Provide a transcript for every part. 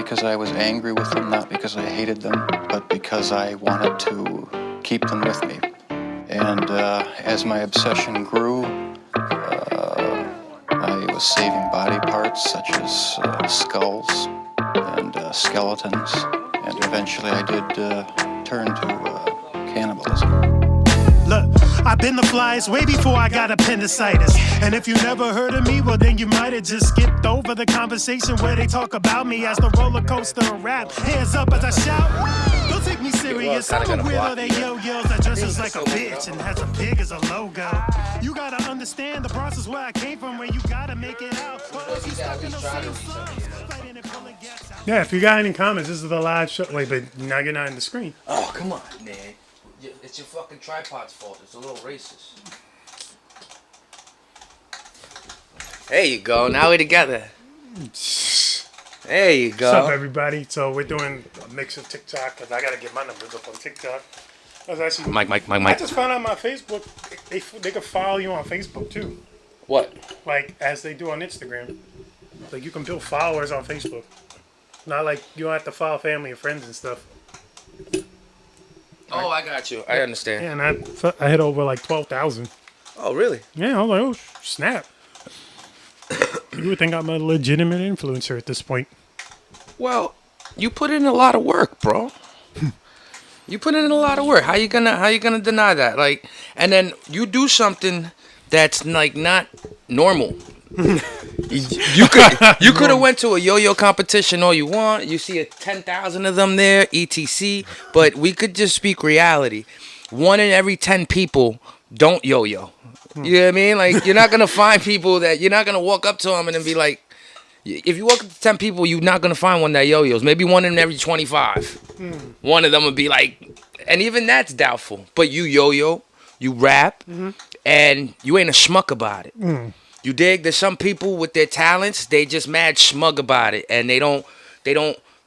because I was angry with them, not because I hated them, but because I wanted to keep them with me. And as my obsession grew, I was saving body parts such as skulls and skeletons, and eventually I did turn to cannibalism. Look, I've been the flies way before I got appendicitis. And if you never heard of me, well then you might have just skipped over the conversation where they talk about me as the roller coaster of rap. Hands up as I shout. Don't take me serious. I'm a weirdo that yo-yos that dresses like a bitch and has a pig as a logo. You gotta understand the process where I came from, where you gotta make it out. Yeah, if you got any comments, this is the live show. Wait, but now you're not in the screen. Oh, come on, man. It's your fucking tripod's fault. It's a little racist. There you go. Now we're together. There you go. What's up, everybody? So we're doing a mix of TikTok because I got to get my numbers up on TikTok. I was actually, Mike. I just found out my Facebook, they can follow you on Facebook, too. What? Like, as they do on Instagram. Like, you can build followers on Facebook. Not like you don't have to follow family and friends and stuff. Oh, I got you. I understand. Yeah, and I hit over like 12,000. Oh, really? Yeah, I was like, oh, snap. You would think I'm a legitimate influencer at this point. Well, you put in a lot of work, bro. You put in a lot of work. How you gonna deny that? Like, and then you do something that's like not normal. You could have went to a yo-yo competition all you want. You see 10,000 of them there, etc. But we could just speak reality. 1 in every 10 people don't yo-yo. You know what I mean? Like, you're not gonna find people that you're not gonna walk up to them and then be like, if you walk up to 10 people, you're not gonna find one that yo-yos. Maybe 1 in every 25. One of them would be like, and even that's doubtful. But you yo-yo, you rap, and you ain't a schmuck about it. You dig? There's some people with their talents, they just mad smug about it, and they don't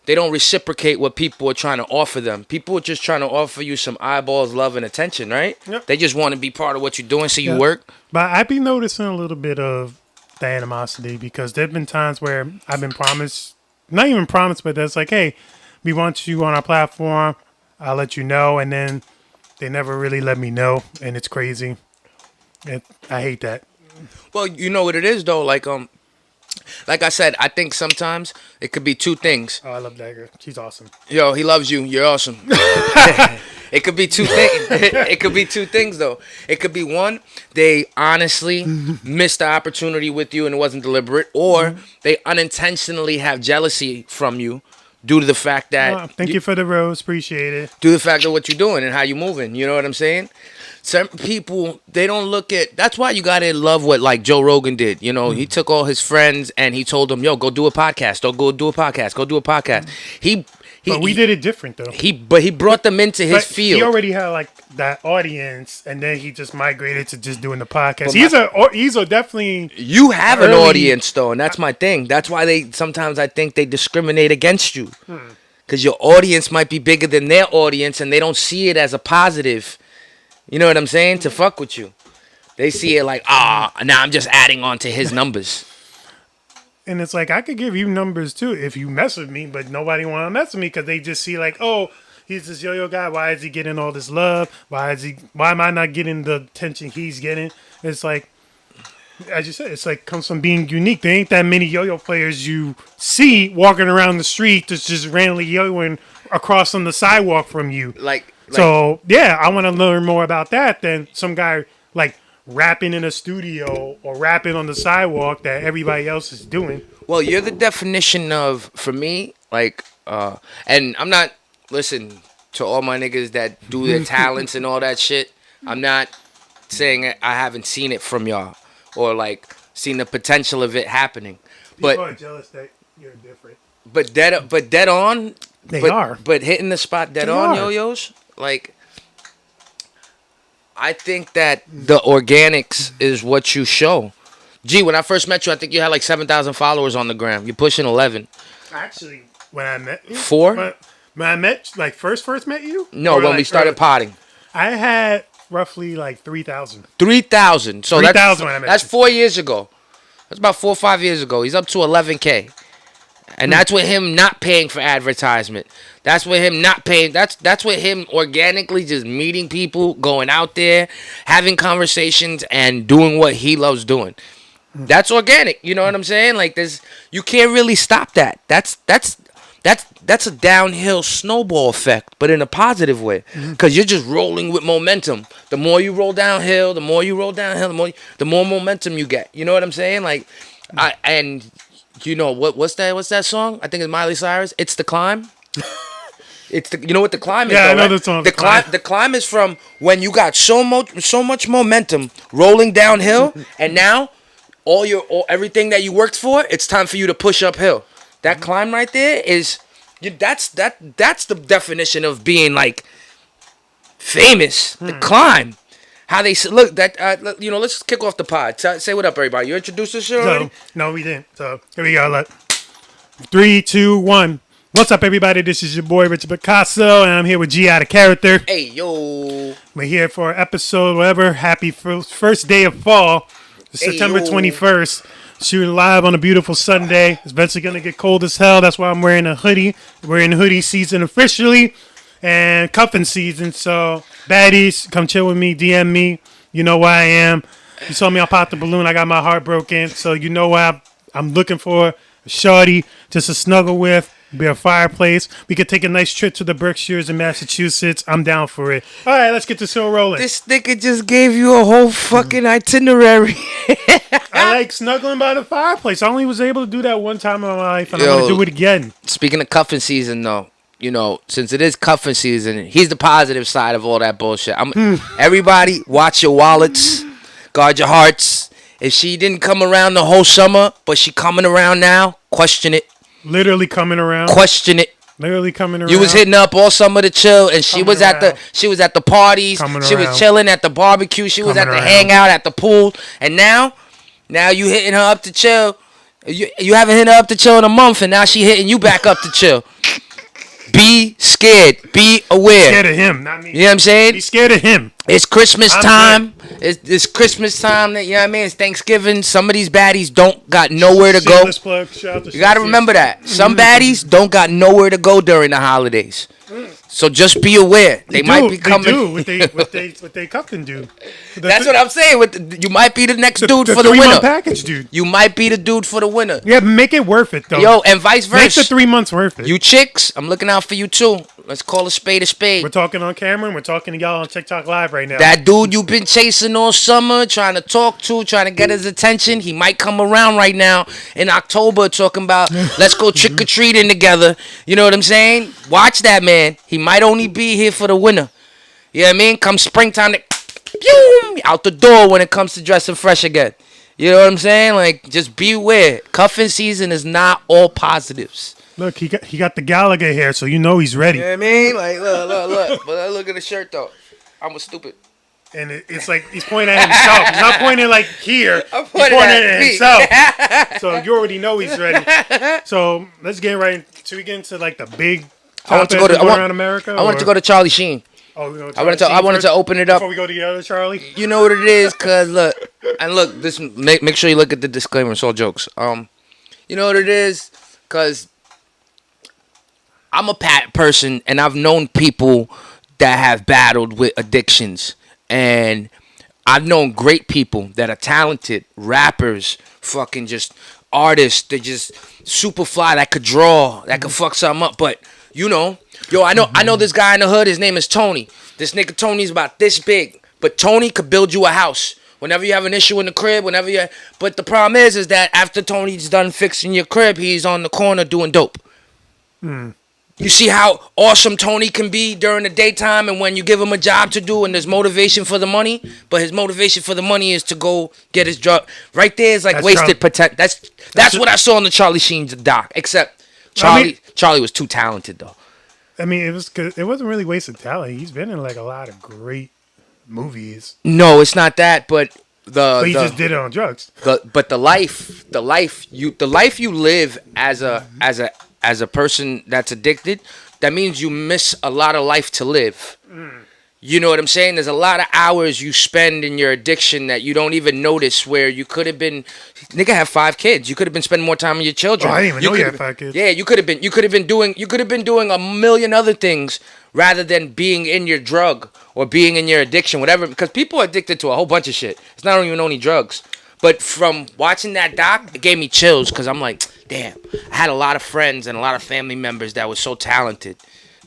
reciprocate what people are trying to offer them. People are just trying to offer you some eyeballs, love, and attention, right? Yep. They just want to be part of what you're doing, so you work. But I be noticing a little bit of the animosity because there've been times where I've been promised, not even promised, but that's like, hey, we want you on our platform. I'll let you know, and then they never really let me know, and it's crazy. I hate that. Well, you know what it is though. Like I said, I think sometimes it could be two things. Oh, I love that girl. She's awesome. Yo, he loves you. You're awesome. It could be two things. It could be two things though. It could be one, they honestly missed the opportunity with you and it wasn't deliberate, or they unintentionally have jealousy from you due to the fact that thank you for the rose. Appreciate it. Due to the fact of what you're doing and how you're moving. You know what I'm saying? Some people, they don't look at... That's why you got to love what, like, Joe Rogan did. You know, he took all his friends and he told them, yo, go do a podcast. Go do a podcast. Go do a podcast. But we did it different, though. But he brought them into his field. He already had, like, that audience, and then he just migrated to just doing the podcast. He's a definitely... You have an audience, though, and that's my thing. That's why sometimes I think they discriminate against you. Because your audience might be bigger than their audience, and they don't see it as a positive... You know what I'm saying? To fuck with you. They see it like, now I'm just adding on to his numbers. And it's like, I could give you numbers too if you mess with me, but nobody want to mess with me because they just see like, oh, he's this yo-yo guy. Why is he getting all this love? Why am I not getting the attention he's getting? It's like, as you said, it's like comes from being unique. There ain't that many yo-yo players you see walking around the street that's just randomly yo-yoing across on the sidewalk from you. So, yeah, I want to learn more about that than some guy, like, rapping in a studio or rapping on the sidewalk that everybody else is doing. Well, you're the definition of, for me, like, and I'm not, listen, to all my niggas that do their talents and all that shit, I'm not saying I haven't seen it from y'all or, like, seen the potential of it happening. People are jealous that you're different. But dead on. They are. But hitting the spot dead on, yo-yos, like, I think that the organics is what you show. Gee, when I first met you, I think you had like 7,000 followers on the gram. You're pushing 11. Actually, when I met you. 4? When I met, like, first met you? No, when we started potting. I had roughly like 3,000. 3,000. So 3,000 when I met that's you. 4 years ago. That's about 4 or 5 years ago. He's up to 11K. And that's with him not paying for advertisement. That's with him not paying. That's with him organically just meeting people, going out there, having conversations, and doing what he loves doing. That's organic. You know what I'm saying? Like you can't really stop that. That's a downhill snowball effect, but in a positive way, because you're just rolling with momentum. The more you roll downhill, the more momentum you get. You know what I'm saying? Like, you know what's that song? I think it's Miley Cyrus. It's the climb. You know what the climb is? Yeah, though, I know right? the song. The climb is from when you got so much momentum rolling downhill, and now everything that you worked for, it's time for you to push uphill. That climb right there is that's the definition of being like famous. The climb. How they look that let's kick off the pod. Say what up, everybody. You introduced this shit already? No, we didn't. So here we go. 3, 2, 1. What's up, everybody? This is your boy Richard Picasso, and I'm here with G out of character. Hey yo. We're here for episode whatever. Happy first day of fall. It's September 21st. Shooting live on a beautiful Sunday. It's eventually gonna get cold as hell. That's why I'm wearing a hoodie. We're in hoodie season officially. And cuffing season, so baddies, come chill with me, DM me. You know where I am. You saw me on Pop the Balloon. I got my heart broken, so you know why I'm looking for a shorty just to snuggle with, be a fireplace. We could take a nice trip to the Berkshires in Massachusetts. I'm down for it. All right, let's get the show rolling. This nigga just gave you a whole fucking itinerary. I like snuggling by the fireplace. I only was able to do that one time in my life, and I'm going to do it again. Speaking of cuffing season, though. You know, since it is cuffing season, he's the positive side of all that bullshit. Everybody, watch your wallets, guard your hearts. If she didn't come around the whole summer, but she coming around now, question it. Literally coming around. Question it. Literally coming around. You was hitting up all summer to chill, and she was at the parties. She was chilling at the barbecue. She was at the hangout at the pool, and now you hitting her up to chill. You haven't hit her up to chill in a month, and now she hitting you back up to chill. Be scared. Be aware. Scared of him, not me. You know what I'm saying? Be scared of him. It's Christmas time. It's Christmas time. You know what I mean? It's Thanksgiving. Some of these baddies don't got nowhere to go. You got to remember that. Some baddies don't got nowhere to go during the holidays. So just be aware. They might be coming. What they cuffing do. That's what I'm saying. You might be the next dude for the 3 winner. month package, dude. You might be the dude for the winner. Yeah, make it worth it though. Yo, and vice versa. Make the 3 months worth it. You chicks, I'm looking out for you too. Let's call a spade a spade. We're talking on camera and we're talking to y'all on TikTok Live right now. That dude you've been chasing all summer, trying to talk to, trying to get his attention, he might come around right now in October talking about let's go trick-or-treating together. You know what I'm saying? Watch that, man. He might only be here for the winner. You know what I mean? Come springtime, out the door when it comes to dressing fresh again. You know what I'm saying? Like, just beware. Cuffing season is not all positives. Look, he got the Gallagher hair, so you know he's ready. You know what I mean? Like, look. But look at the shirt, though. I'm a stupid. And it's like he's pointing at himself. He's not pointing like here. I'm He's pointing at me. himself. So you already know he's ready. So let's get right. Should we get into like the big topic around America? I want to go to Charlie Sheen. Oh, we go to I wanted to open it up before we go to the other Charlie. You know what it is, cause look, this make sure you look at the disclaimer. It's all jokes. You know what it is, cause I'm a person, and I've known people that have battled with addictions, and I've known great people that are talented rappers, fucking just artists. They're just super fly, that could draw, that could fuck something up. But you know, I know this guy in the hood. His name is Tony. This nigga Tony's about this big, but Tony could build you a house. Whenever you have an issue in the crib, but the problem is that after Tony's done fixing your crib, he's on the corner doing dope. You see how awesome Tony can be during the daytime, and when you give him a job to do and there's motivation for the money, but his motivation for the money is to go get his job. Right there is like that's wasted potential. That's what I saw in the Charlie Sheen doc. Except Charlie was too talented though. I mean, it wasn't really wasted talent. He's been in like a lot of great movies. No, it's not that, but he just did it on drugs. But the life you live as a person that's addicted, that means you miss a lot of life to live. You know what I'm saying? There's a lot of hours you spend in your addiction that you don't even notice. Where you could have been, nigga, have 5 kids. You could have been spending more time with your children. Oh, I didn't even know you had could- 5 kids. Yeah, you could have been. You could have been doing a million other things rather than being in your drug or being in your addiction, whatever. Because people are addicted to a whole bunch of shit. It's not even only drugs. But from watching that doc, it gave me chills because I'm like, damn, I had a lot of friends and a lot of family members that were so talented.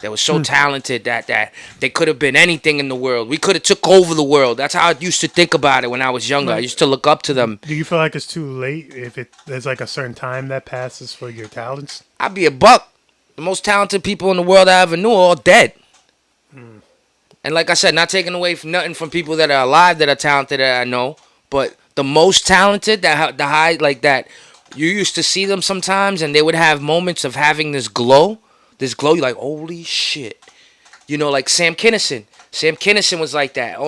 That was so talented that they could have been anything in the world. We could have took over the world. That's how I used to think about it when I was younger. I used to look up to them. Do you feel like it's too late if there's like a certain time that passes for your talents? I'd be a buck. The most talented people in the world I ever knew are all dead. And like I said, not taking away from nothing from people that are alive that are talented that I know, but the most talented, the high, like that, you used to see them sometimes and they would have moments of having this glow. You're like, holy shit. You know, like Sam Kinison. Sam Kinison was like that.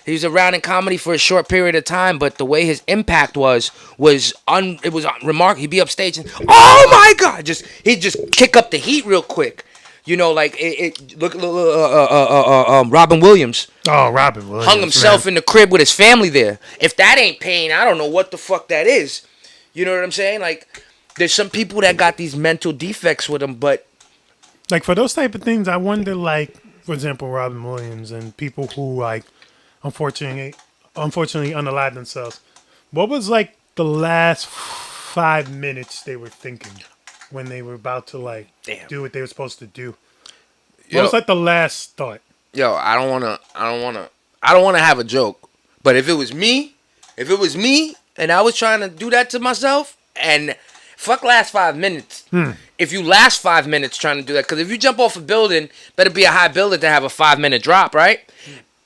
He was around in comedy for a short period of time, but the way his impact was remarkable. He'd be upstage and, oh my God, he'd just kick up the heat real quick. You know, like look, Robin Williams. Oh, Robin Williams Hung himself in the crib with his family there. If that ain't pain, I don't know what the fuck that is. You know what I'm saying? Like, there's some people that got these mental defects with them, but like for those type of things, I wonder, like, for example, Robin Williams and people who, like, unfortunately unalived themselves. What was, like, the last 5 minutes they were thinking when they were about to, like, do what they were supposed to do? What was, like, the last thought? Yo, I don't wanna have a joke, but if it was me and I was trying to do that to myself, and fuck last 5 minutes. If you last 5 minutes trying to do that, because if you jump off a building, better be a high building to have a 5-minute drop, right?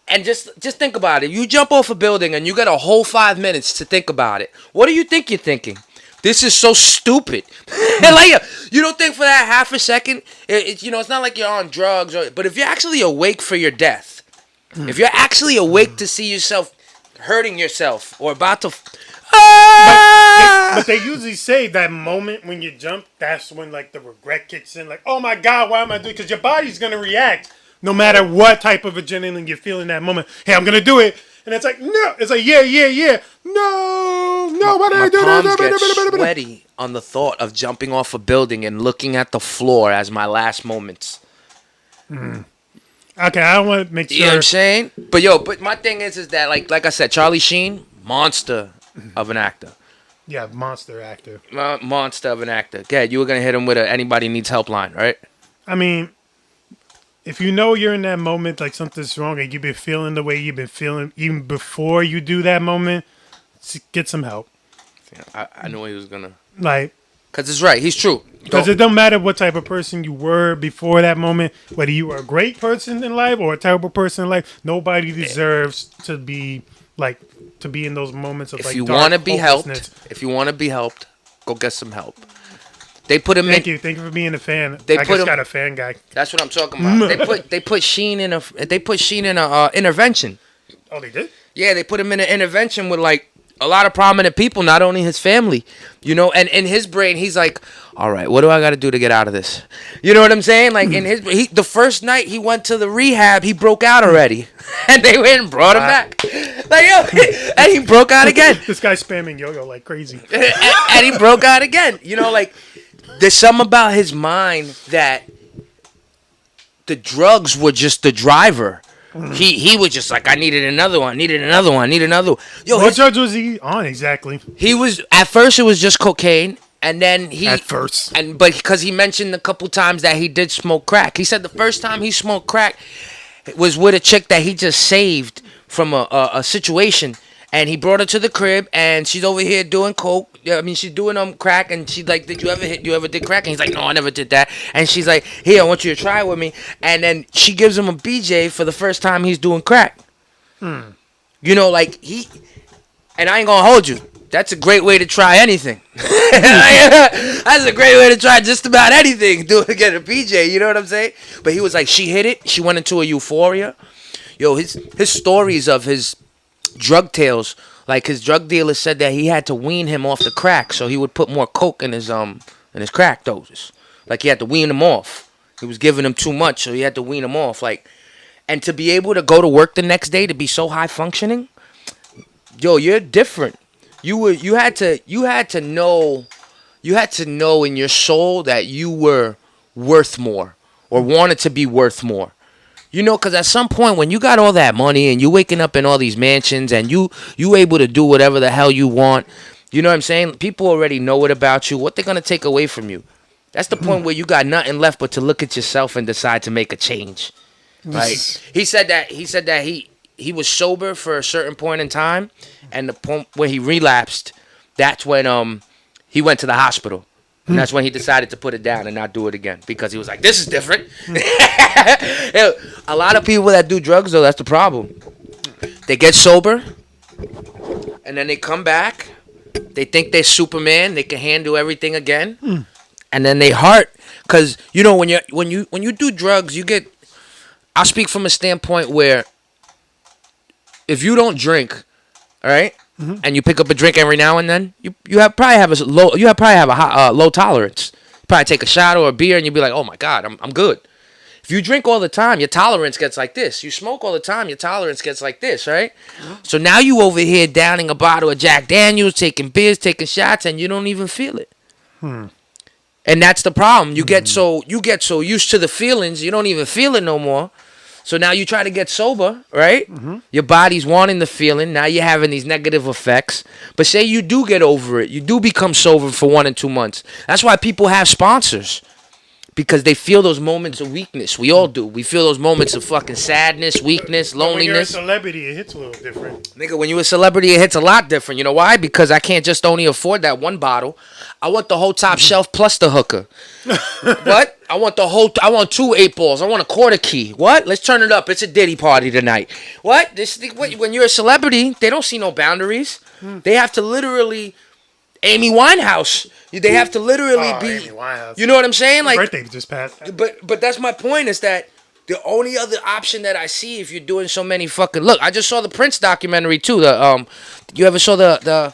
And just think about it. You jump off a building and you got a whole 5 minutes to think about it. What do you think you're thinking? This is so stupid. And like, you don't think for that half a second, it's not like you're on drugs, but if you're actually awake for your death, if you're actually awake to see yourself hurting yourself or about to... But they usually say that moment when you jump, that's when, like, the regret kicks in. Like, oh my God, why am I doing? Because your body's gonna react no matter what type of adrenaline you're feeling in that moment. Hey, I'm gonna do it, and it's like no, it's like yeah, no, why did I do My that? palms get sweaty on the thought of jumping off a building and looking at the floor as my last moments. Okay, I want to make sure. You know what I'm saying? But my thing is that like I said, Charlie Sheen, monster of an actor. Yeah, monster actor. Monster of an actor. Yeah, you were gonna hit him with a anybody needs helpline, right? I mean, if you know you're in that moment, like something's wrong, and you've been feeling the way you've been feeling even before you do that moment, get some help. Yeah, I knew he was gonna. Like, cause it's right. He's true. because it don't matter what type of person you were before that moment, whether you were a great person in life or a terrible person in life, nobody deserves to be like to be in those moments of If like you want to be helped, go get some help. They put him Thank you for being a fan. I put just him- got a fan guy. That's what I'm talking about. They put Sheen in a intervention. Oh, they did? Yeah, they put him in an intervention with like a lot of prominent people, not only his family, and in his brain, he's like, all right, what do I got to do to get out of this? You know what I'm saying? Like the first night he went to the rehab, he broke out already, and they went and brought him back. Like, and he broke out again. This guy's spamming yo-yo like crazy. and he broke out again. Like there's something about his mind that the drugs were just the driver. He was just like, I needed another one. Yo, What drugs was he on exactly? he was at first it was just cocaine, and then At first. but because he mentioned a couple times that he did smoke crack. He said the first time he smoked crack was with a chick that he just saved from a situation, and he brought her to the crib, and she's over here doing coke. I mean, she's doing crack, and she's like, "Did you ever did crack?" And he's like, "No, I never did that." And she's like, "Here, I want you to try it with me." And then she gives him a BJ for the first time he's doing crack. Like and I ain't gonna hold you. That's a great way to try anything. That's a great way to try just about anything. Get a PJ, you know what I'm saying? But he was like, she hit it. She went into a euphoria. Yo, his stories of his drug tales, like his drug dealer said that he had to wean him off the crack, so he would put more coke in his crack doses. Like he had to wean him off. He was giving him too much, so he had to wean him off. Like, and to be able to go to work the next day to be so high functioning, yo, you're different. You had to know in your soul that you were worth more or wanted to be worth more. You know, because at some point when you got all that money and you waking up in all these mansions and you able to do whatever the hell you want, you know what I'm saying? People already know it about you. What they gonna take away from you? That's the point where you got nothing left but to look at yourself and decide to make a change. Right? He said that he was sober for a certain point in time, and the point where he relapsed, that's when he went to the hospital. And that's when he decided to put it down and not do it again, because he was like, this is different. A lot of people that do drugs, though, that's the problem. They get sober, and then they come back. They think they're Superman. They can handle everything again. And then they heart, because, you know, when you do drugs, you get, I'll speak from a standpoint where if you don't drink, all right, and you pick up a drink every now and then, you probably have a low tolerance. You probably take a shot or a beer and you'll be like, oh my God, I'm good. If you drink all the time, your tolerance gets like this. You smoke all the time, your tolerance gets like this, right? So now you over here downing a bottle of Jack Daniels, taking beers, taking shots, and you don't even feel it. And that's the problem. You get so used to the feelings, you don't even feel it no more. So now you try to get sober, right? Your body's wanting the feeling. Now you're having these negative effects. But say you do get over it. You do become sober for 1 and 2 months. That's why people have sponsors. Because they feel those moments of weakness. We all do. We feel those moments of fucking sadness, weakness, loneliness. When you're a celebrity, it hits a little different. Nigga, when you're a celebrity, it hits a lot different. You know why? Because I can't just only afford that one bottle. I want the whole top shelf plus the hooker. What? I want 2 8-balls. I want a quarter key. What? Let's turn it up. It's a Diddy party tonight. What? When you're a celebrity, they don't see no boundaries. They have to literally... Amy Winehouse. They have to literally be... Amy Winehouse. You know what I'm saying? Her Like, birthday just passed. But that's my point, is that the only other option that I see if you're doing so many fucking... Look, I just saw the Prince documentary, too. You ever saw the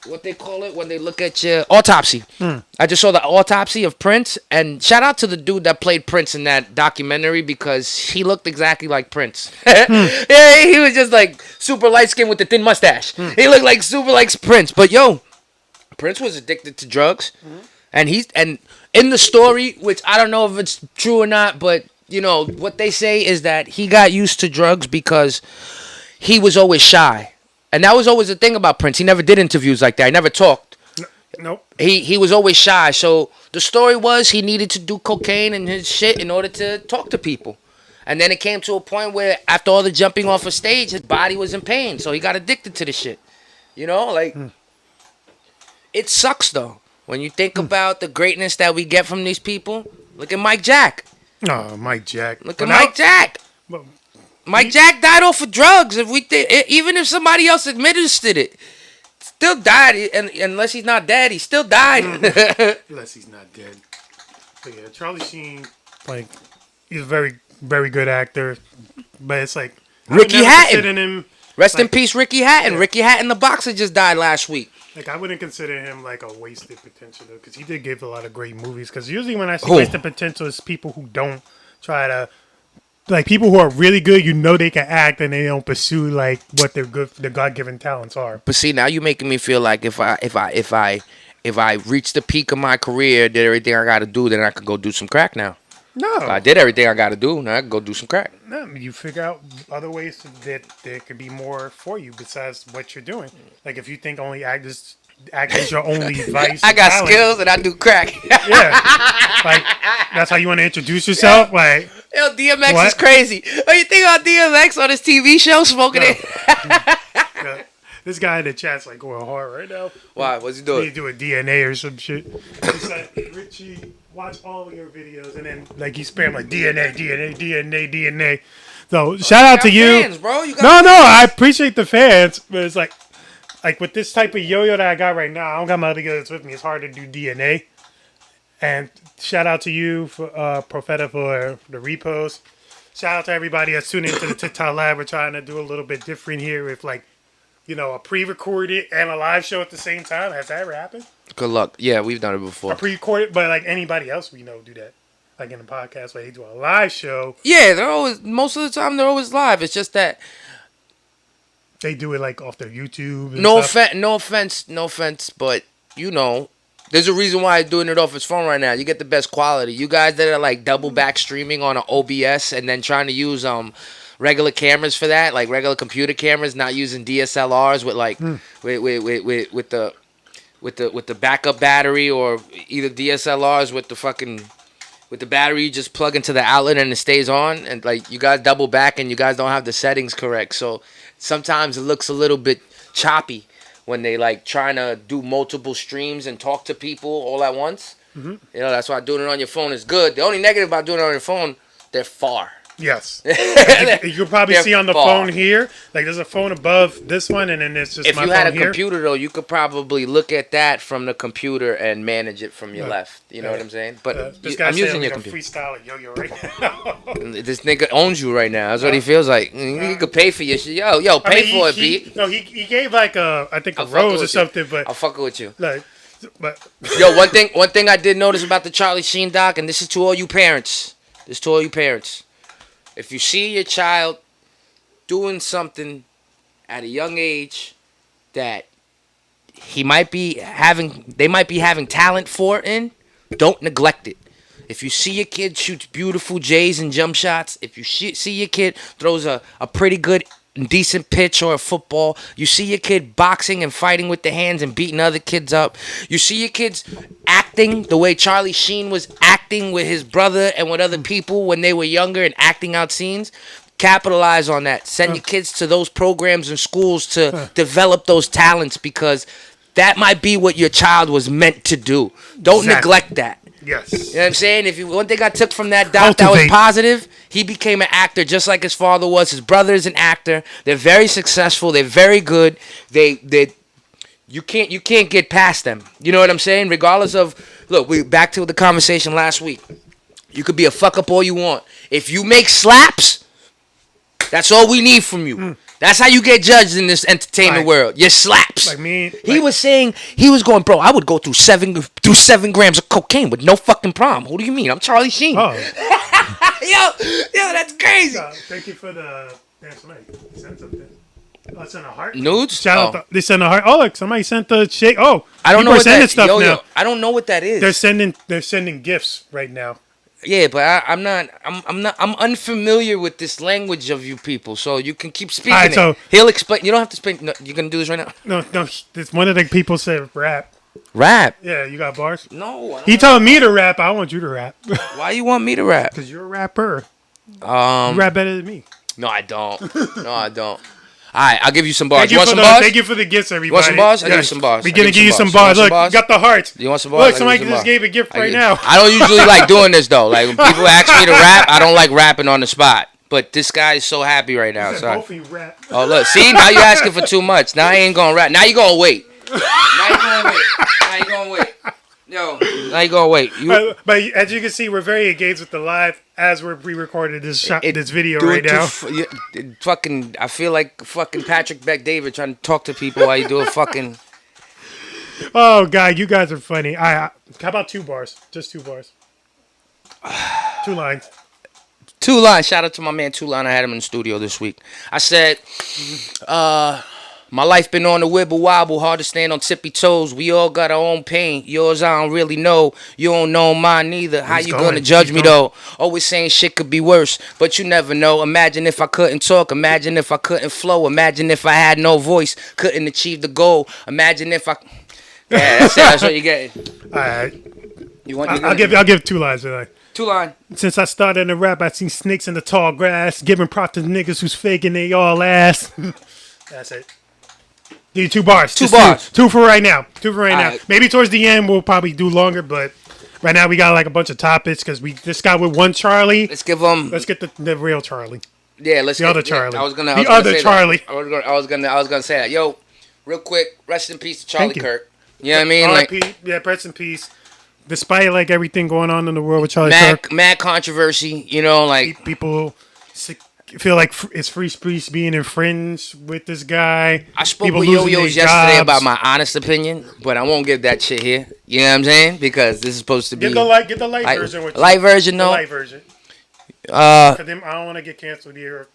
what they call it when they look at your autopsy? I just saw the autopsy of Prince, and shout out to the dude that played Prince in that documentary, because he looked exactly like Prince. Yeah, he was just like super light skinned with the thin mustache. He looked like super like Prince. But yo, Prince was addicted to drugs, and in the story, which I don't know if it's true or not, but you know what they say is that he got used to drugs because he was always shy. And that was always the thing about Prince. He never did interviews like that. He never talked. Nope. He was always shy. So the story was he needed to do cocaine and his shit in order to talk to people. And then it came to a point where after all the jumping off a stage, his body was in pain. So he got addicted to the shit. You know, like, it sucks though. When you think about the greatness that we get from these people. Look at Mike Jack. Oh, Mike Jack. Look at Mike Jack. Well, Mike Jack died off of drugs. Even if somebody else administered it, still died. And unless he's not dead, he still died. unless he's not dead. But yeah, Charlie Sheen, like, he's a very, very good actor. But it's like Ricky Hatton. Rest in like, peace, Ricky Hatton. Yeah. Ricky Hatton, the boxer, just died last week. Like, I wouldn't consider him like a wasted potential though, because he did give a lot of great movies. Because usually when I see wasted potential, it's people who don't try to. Like, people who are really good, you know they can act, and they don't pursue like what their God-given talents are. But see, now you're making me feel like if I reach the peak of my career, did everything I got to do, then I could go do some crack now. No, If I did everything I got to do, now I can go do some crack. no, you figure out other ways that there could be more for you besides what you're doing. Like, if you think only acting's your only vice, I got talent, skills and I do crack. Yeah, like that's how you want to introduce yourself. Like, Yo, DMX what? is crazy. Oh, you think about DMX on his TV show smoking it? Yeah. This guy in the chat's like going hard right now. Why? What's he We doing? need to do a DNA or some shit. It's like, Richie, watch all your videos, and then like he spam like DNA. So shout out to you. Fans, bro. You got No, I appreciate the fans, but it's like with this type of yo-yo that I got right now, I don't got my other guys with me. It's hard to do DNA. And shout out to you, for Profeta, for the repost. Shout out to everybody that's tuning into the TikTok Live. We're trying to do a little bit different here with like, you know, a pre-recorded and a live show at the same time. Has that ever happened? Good luck. Yeah, we've done it before. A pre-recorded, but like anybody else we know do that. like in the podcast where they do a live show. Yeah, they're always, most of the time they're always live. It's just that They do it like off their YouTube. And no stuff. no offense, but you know, there's a reason why I'm doing it off his phone right now. You get the best quality. You guys that are like double back streaming on an OBS and then trying to use regular cameras for that, like regular computer cameras, not using DSLRs with like with the backup battery, or either DSLRs with the battery you just plug into the outlet and it stays on, and like you guys double back and you guys don't have the settings correct. So sometimes it looks a little bit choppy when they like trying to do multiple streams and talk to people all at once. Mm-hmm. You know, that's why doing it on your phone is good. The only negative about doing it on your phone, they're far. Yes. You can probably see on the phone here. Like there's a phone above this one, and then there's just if my you phone had a here. computer though, you could probably look at that from the computer and manage it from your left. You know what I'm saying? But This guy's I'm using like your a computer. freestyle yo-yo right now. This nigga owns you right now. That's what he feels like. He could pay for your shit. Yo, pay for it, B. No, he gave like I think a I'm fucking rose or with you. something, but I'm fucking with you. like, but Yo, one thing I did notice about the Charlie Sheen doc, and this is to all you parents. If you see your child doing something at a young age that they might be having talent for don't neglect it. If you see your kid shoots beautiful J's and jump shots, if you see your kid throws a pretty good decent pitch or a football, you see your kid boxing and fighting with the hands and beating other kids up, you see your kids acting the way Charlie Sheen was acting with his brother and with other people when they were younger and acting out scenes, capitalize on that. Send your kids to those programs and schools to develop those talents, because that might be what your child was meant to do. Don't neglect that. yes, You know what I'm saying? One thing I took from that doc that was positive, he became an actor just like his father was. His brother is an actor. They're very successful. They're very good. You can't get past them. You know what I'm saying? Regardless of, look, we back to the conversation last week. You could be a fuck up all you want. If you make slaps, that's all we need from you. That's how you get judged in this entertainment world. Your slaps. like me. He was saying, bro, I would go through 7 grams of cocaine with no fucking problem. What do you mean? I'm Charlie Sheen. Oh, yo, that's crazy. thank you for the. Damn, somebody sent something. Oh, it's in a heart. Nudes? Shout out. They sent a heart. Oh, look, somebody sent the shake. Oh, I don't know people are what sending that stuff now. I don't know what that is. They're sending gifts right now. Yeah, but I'm unfamiliar with this language of you people, so you can keep speaking. Alright, so- He'll explain. You don't have to speak. No, you gonna do this right now? No, this one of the people said rap. Rap? Yeah, you got bars. No. He told me to rap. I want you to rap Why you want me to rap? because you're a rapper. You rap better than me. No, I don't. All right, I'll give you some bars. You want some Thank bars? you for the gifts, everybody. You want some bars? I'll give you some bars. We're gonna give you some bars. Look, you got the hearts. You want some bars? Look, I'll somebody give you some just gave a gift right bars. now. I don't usually like doing this though. Like when people ask me to rap, I don't like rapping on the spot. But this guy is so happy right now. Both Sorry. of you rap. Oh look, see, now you asking for too much. Now I ain't gonna rap. Now you gonna wait. Now you gonna wait. Yo, now you gonna wait. But as you can see, we're very engaged with the live as we're pre-recorded this video right now. Fucking, I feel like fucking Patrick Beck David trying to talk to people while you do a fucking. Oh God, you guys are funny. How about 2 bars? Just 2 bars. 2 lines. 2 Line. Shout out to my man 2 Line. I had him in the studio this week. I said, my life been on the wibble wobble, hard to stand on tippy toes. We all got our own pain. Yours I don't really know. You don't know mine neither. How you gonna judge me though? Always saying shit could be worse, but you never know. Imagine if I couldn't talk. Imagine if I couldn't flow. Imagine if I had no voice, couldn't achieve the goal. Imagine if I. Yeah, that's it. That's what you get. All right. You want? I'll give 2 lines tonight. 2 Line. Since I started in rap, I seen snakes in the tall grass, giving props to niggas who's faking they all ass. That's it. Do 2 bars. 2 Just bars. 2 for right now. 2 for right now. Right. Maybe towards the end we'll probably do longer, but right now we got like a bunch of topics because we just got with one Charlie. Let's give them. Let's get the real Charlie. Yeah, let's The get other Charlie. I was gonna. The other say Charlie. That. I was gonna say that. Yo, real quick, rest in peace to Charlie Thank you. Kirk. You know what I mean? R.I.P. Yeah, rest in peace. Despite like everything going on in the world with Charlie Kirk, mad controversy. You know, like people feel like it's free speech being infringed with this guy. I spoke People with losing Yo-Yo's their yesterday jobs. about my honest opinion, but I won't give that shit here. You know what I'm saying? Because this is supposed to be Get the light version. With light version, the no. light version. Cause I don't want to get canceled here.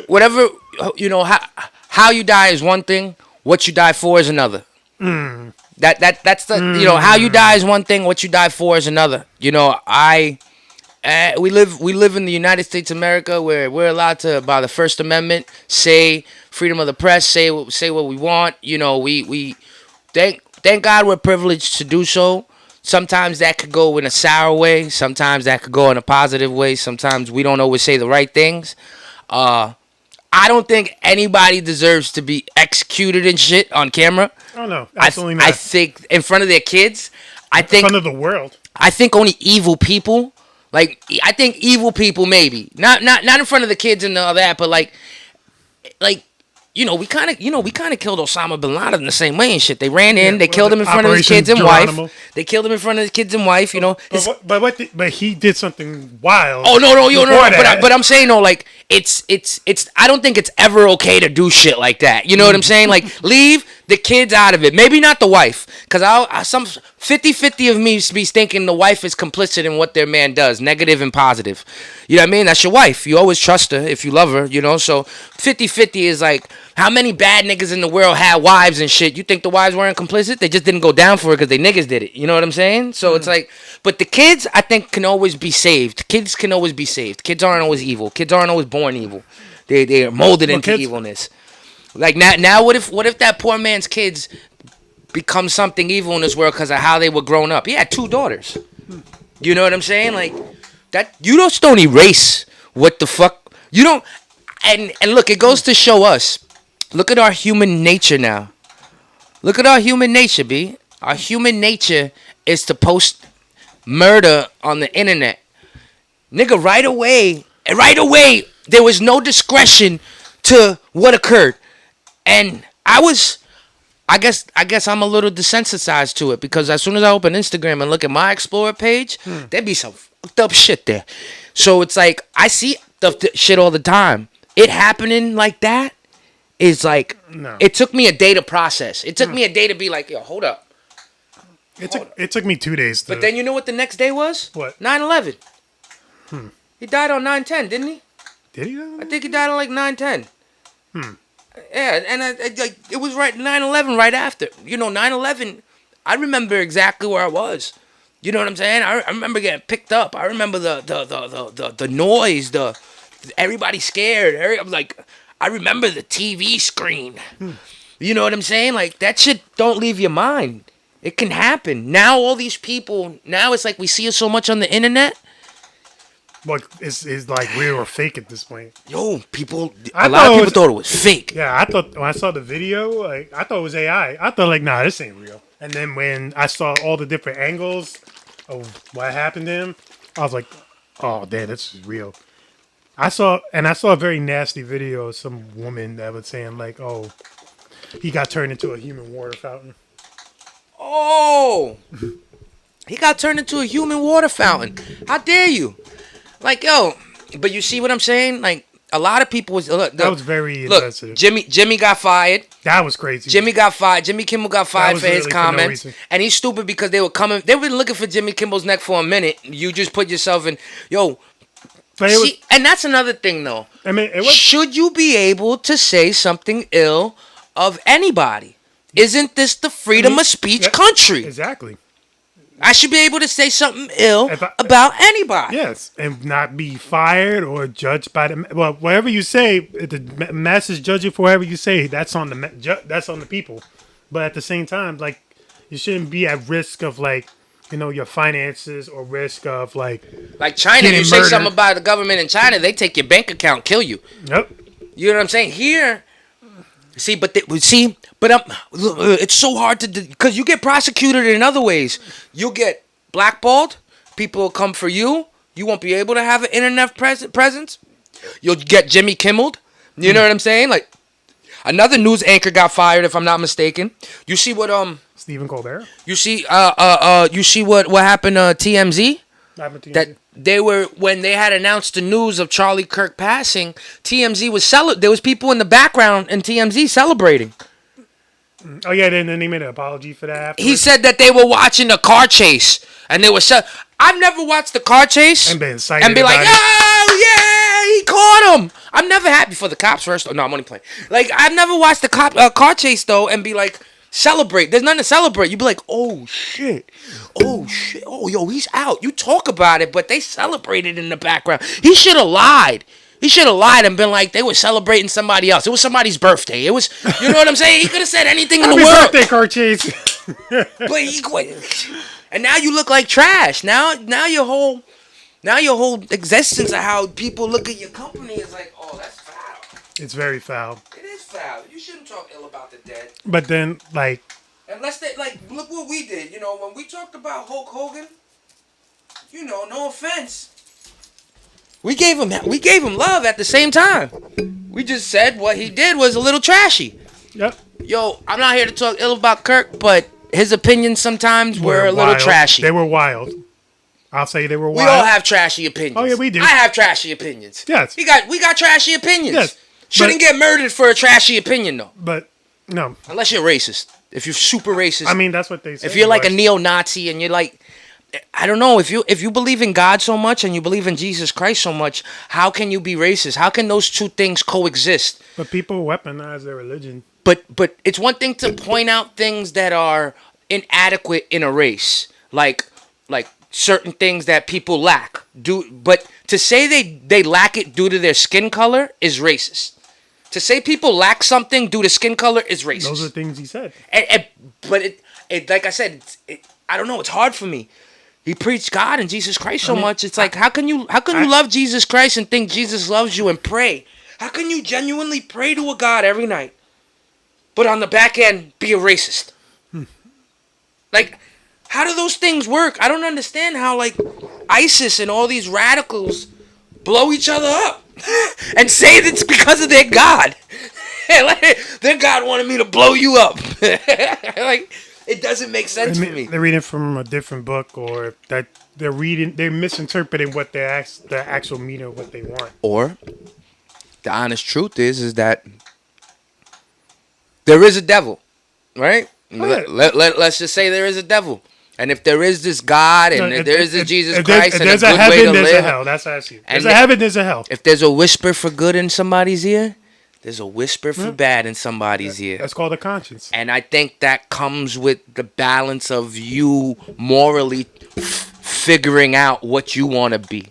Whatever, you know, how you die is one thing. What you die for is another. That's the you know, how you die is one thing. What you die for is another. You know, we live in the United States of America where we're allowed to, by the First Amendment, say freedom of the press, say what we want. You know, we thank God we're privileged to do so. Sometimes that could go in a sour way. Sometimes that could go in a positive way. Sometimes we don't always say the right things. I don't think anybody deserves to be executed and shit on camera. Oh no, absolutely not. I think in front of their kids. In front of the world. I think only evil people. Like, I think evil people maybe not in front of the kids and all that, but like we kind of killed Osama bin Laden the same way and shit. They ran in, they killed him in front of his kids and wife. They killed him in front of his kids and wife. You know, but he did something wild. Oh no, but I'm saying no, like it's. I don't think it's ever okay to do shit like that. You know what I'm saying? Like, leave the kids out of it. Maybe not the wife, because some 50-50 of me be thinking the wife is complicit in what their man does, negative and positive. You know what I mean? That's your wife. You always trust her if you love her, you know? So 50-50 is like, how many bad niggas in the world had wives and shit? You think the wives weren't complicit? They just didn't go down for it because they niggas did it. You know what I'm saying? So it's like, but the kids, I think, can always be saved. Kids can always be saved. Kids aren't always evil. Kids aren't always born evil. They are molded into evilness. Like, now what if that poor man's kids become something evil in this world because of how they were grown up? He had 2 daughters. You know what I'm saying? Like, that, you just don't erase what the fuck. You don't. And look, it goes to show us. Look at our human nature now. Look at our human nature, B. Our human nature is to post murder on the internet. Nigga, right away, there was no discretion to what occurred. And I guess I'm a little desensitized to it, because as soon as I open Instagram and look at my Explorer page, there'd be some fucked up shit there. So it's like, I see the shit all the time. It happening like that is like, no. It took me a day to process. It took me a day to be like, yo, hold up. It took me 2 days. But then you know what the next day was? What? 9/11. He died on 9/10, didn't he? Did he? I think he died on like 9/10. Yeah, and like it was right 9/11 right after. You know, 9/11. I remember exactly where I was. You know what I'm saying? I remember getting picked up. I remember the noise, everybody scared. I'm like, I remember the TV screen. You know what I'm saying? Like, that shit don't leave your mind. It can happen. Now all these people, now it's like we see it so much on the internet. Like, it's like real or fake at this point. Yo, a lot of people thought it was fake. Yeah, I thought when I saw the video, like, I thought it was AI. I thought, like, nah, this ain't real. And then when I saw all the different angles of what happened to him, I was like, oh, damn, this is real. I saw a very nasty video of some woman that was saying, like, oh, he got turned into a human water fountain. Oh, he got turned into a human water fountain. How dare you? Like, yo, but you see what I'm saying? Like, a lot of people was that was very insensitive. Jimmy got fired. That was crazy. Jimmy got fired. Jimmy Kimmel got fired for his comments, and he's stupid because they were coming. They were looking for Jimmy Kimmel's neck for a minute. You just put yourself in, yo. And that's another thing, though. I mean, should you be able to say something ill of anybody? Isn't this the freedom of speech country? Exactly. I should be able to say something ill about anybody. Yes, and not be fired or judged by the. Well, whatever you say, if the masses judge you for whatever you say, that's on the people. But at the same time, like, you shouldn't be at risk of, like, you know, your finances, or risk of like China. You say something about the government in China, they take your bank account, kill you. Yep. You know what I'm saying? Here, but it's so hard to, because you get prosecuted in other ways. You'll get blackballed. People will come for you. You won't be able to have an internet presence. You'll get Jimmy Kimmeled. You know what I'm saying? Like, another news anchor got fired, if I'm not mistaken. You see what Stephen Colbert. You see what happened to TMZ? happened to that TMZ? they were, when they had announced the news of Charlie Kirk passing, TMZ was there was people in the background in TMZ celebrating. Oh yeah, then they made an apology for that. Afterwards. He said that they were watching a car chase and they were I've never watched the car chase And been excited and be like, about it. oh yeah, he caught him. I'm never happy for the cops first. Oh, no, I'm only playing. Like, I've never watched the car chase though and be like, celebrate. There's nothing to celebrate. You be like, oh shit, oh yo, he's out. You talk about it, but they celebrated in the background. He should have lied. He should have lied and been like, they were celebrating somebody else. It was somebody's birthday. It was, you know what I'm saying? He could have said anything in the Happy world. birthday, car chase. But he quit. And now you look like trash. Now your whole existence of how people look at your company is like, oh, that's foul. It's very foul. It is foul. You shouldn't talk ill about the dead. But then, like, Unless they, like, look what we did. You know, when we talked about Hulk Hogan, you know, no offense, we gave him love at the same time. We just said what he did was a little trashy. yep. Yo, I'm not here to talk ill about Kirk, but his opinions sometimes were a little wild. trashy. They were wild. I'll say they were We wild. all have trashy opinions. Oh, yeah, we do. I have trashy opinions. Yes. We got trashy opinions. Yes, Shouldn't get murdered for a trashy opinion though. But no, Unless you're racist. If you're super racist. I mean that's what they say. if you're like a neo-Nazi and you're like, I don't know, if you believe in God so much and you believe in Jesus Christ so much, how can you be racist? How can those two things coexist? But people weaponize their religion. But it's one thing to point out things that are inadequate in a race, like certain things that people lack. But to say they lack it due to their skin color is racist. To say people lack something due to skin color is racist. Those are things he said. But it like I said, I don't know. It's hard for me. He preached God and Jesus Christ so much. It's like, how can you love Jesus Christ and think Jesus loves you and pray? How can you genuinely pray to a God every night, but on the back end be a racist? Like, how do those things work? I don't understand how, like, ISIS and all these radicals blow each other up and say it's because of their God. Like, their God wanted me to blow you up. Like, it doesn't make sense for me. They're reading from a different book, or that they're misinterpreting what the actual meaning of what they want. Or the honest truth is that there is a devil, right? Let's just say there is a devil. And if there is this God and there is this Jesus Christ and a good way to live. There's a heaven, there's a hell. That's how I see it. There's a heaven, there's a hell. If there's a whisper for good in somebody's ear, there's a whisper for bad in somebody's ear. That's called a conscience. And I think that comes with the balance of you morally figuring out what you want to be.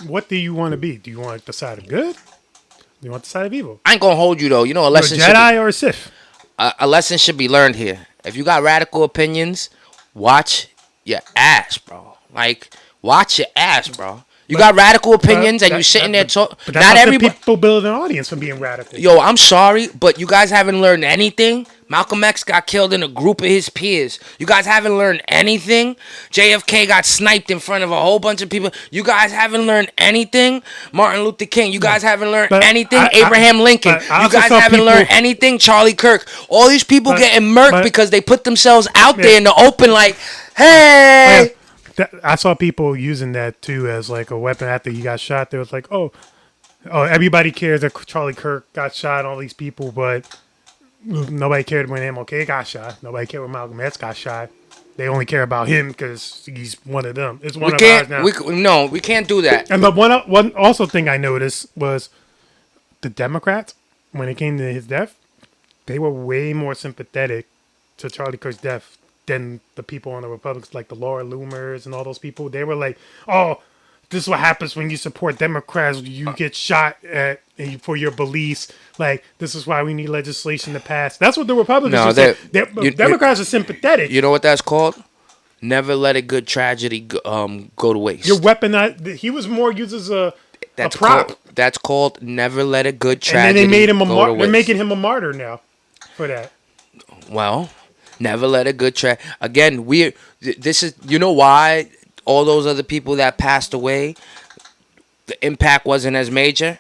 What do you want to be? Do you want the side of good? Do you want the side of evil? I ain't gonna hold you though. You know, a lesson You're a Jedi or a Sith? a lesson should be learned here. If you got radical opinions, watch your ass, bro. Like, watch your ass, bro. You got radical opinions and you sitting there talking. Not everybody. People build an audience from being radical. Yo, I'm sorry, but you guys haven't learned anything. Malcolm X got killed in a group of his peers. You guys haven't learned anything. JFK got sniped in front of a whole bunch of people. You guys haven't learned anything. Martin Luther King, you guys haven't learned anything. Abraham Lincoln, you guys haven't learned anything. Charlie Kirk, all these people getting murked because they put themselves out there in the open like, hey. I saw people using that too as like a weapon after he got shot. They was like, oh, everybody cares that Charlie Kirk got shot, all these people, but nobody cared when MLK got shot. Nobody cared when Malcolm X got shot. They only care about him because he's one of them. It's one of ours now. We can't do that. And but one also thing I noticed was the Democrats, when it came to his death, they were way more sympathetic to Charlie Kirk's death than the people on the Republicans, like the Laura Loomers and all those people. They were like, oh, this is what happens when you support Democrats. You get shot at for your beliefs. Like, this is why we need legislation to pass. That's what the Republicans say. Democrats are sympathetic. You know what that's called? Never let a good tragedy go to waste. Your weaponized. He was more used as a prop. That's called never let a good tragedy. And then they made him they're making him a martyr now for that. Well, never let a good again, this is, you know why all those other people that passed away, the impact wasn't as major?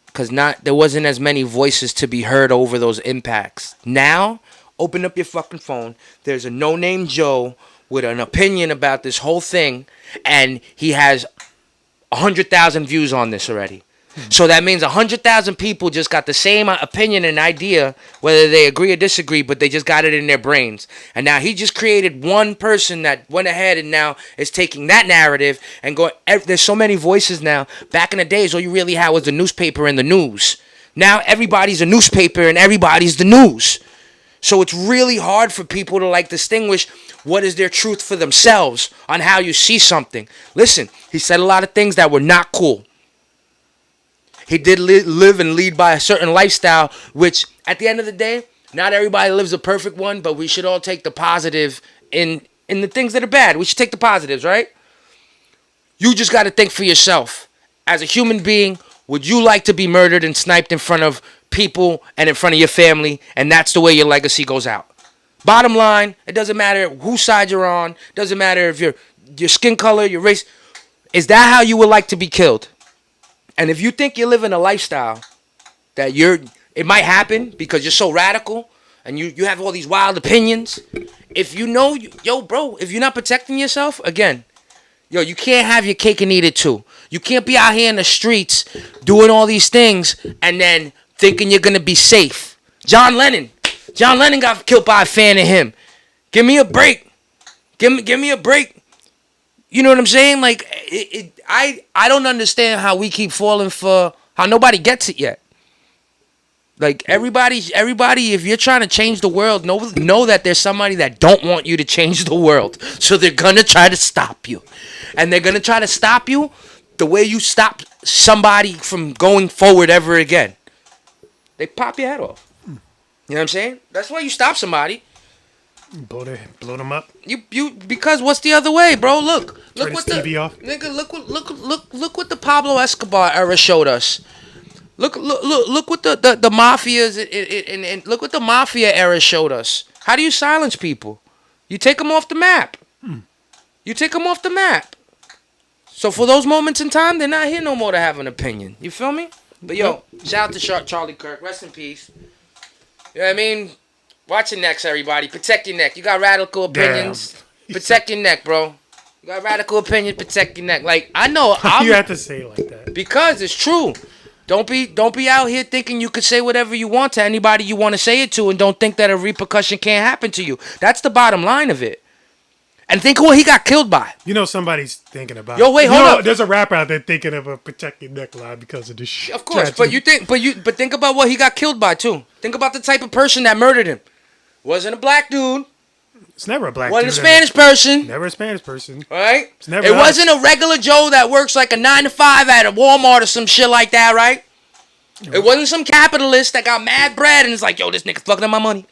Because there wasn't as many voices to be heard over those impacts. Now, open up your fucking phone. There's a no-name Joe with an opinion about this whole thing, and he has 100,000 views on this already. So that means 100,000 people just got the same opinion and idea, whether they agree or disagree, but they just got it in their brains. And now he just created one person that went ahead and now is taking that narrative and going. There's so many voices now. Back in the days, all you really had was the newspaper and the news. Now everybody's a newspaper and everybody's the news. So it's really hard for people to like distinguish what is their truth for themselves on how you see something. Listen, he said a lot of things that were not cool. He did live and lead by a certain lifestyle, which at the end of the day, not everybody lives a perfect one, but we should all take the positive in the things that are bad. We should take the positives, right? You just got to think for yourself. As a human being, would you like to be murdered and sniped in front of people and in front of your family, and that's the way your legacy goes out? Bottom line, it doesn't matter whose side you're on. Doesn't matter if your skin color, your race. Is that how you would like to be killed? And if you think you're living a lifestyle that it might happen because you're so radical and you have all these wild opinions, if you know, yo, bro, if you're not protecting yourself, again, yo, you can't have your cake and eat it too. You can't be out here in the streets doing all these things and then thinking you're going to be safe. John Lennon got killed by a fan of him. Give me a break. Give me a break. You know what I'm saying? Like, I don't understand how we keep falling for how nobody gets it yet. Like, everybody, if you're trying to change the world, know that there's somebody that don't want you to change the world. So they're going to try to stop you. And they're going to try to stop you the way you stop somebody from going forward ever again. They pop your head off. You know what I'm saying? That's why you stop somebody. Blow them up. You because what's the other way, bro? Look what the TV off. Nigga, look what the Pablo Escobar era showed us. Look what the mafias and look what the mafia era showed us. How do you silence people? You take them off the map. You take them off the map. So for those moments in time, they're not here no more to have an opinion. You feel me? But yo, shout out to Charlie Kirk. Rest in peace. You know what I mean? Watch your necks, everybody. Protect your neck. You got radical opinions. Damn. Protect your neck, bro. You got radical opinions. Protect your neck. Like, I know. You have to say it like that. Because it's true. Don't be out here thinking you could say whatever you want to anybody you want to say it to, and don't think that a repercussion can't happen to you. That's the bottom line of it. And think what he got killed by. You know somebody's thinking about. Yo, wait, hold up. There's a rapper out there thinking of a protect your neck line because of this shit. Of course, but think about what he got killed by too. Think about the type of person that murdered him. Wasn't a black dude. It's never a black dude. Wasn't a Spanish person. Never a Spanish person. Right? It wasn't a regular Joe that works like a 9 to 5 at a Walmart or some shit like that, right? It wasn't some capitalist that got mad bread and is like, yo, this nigga fucking up my money.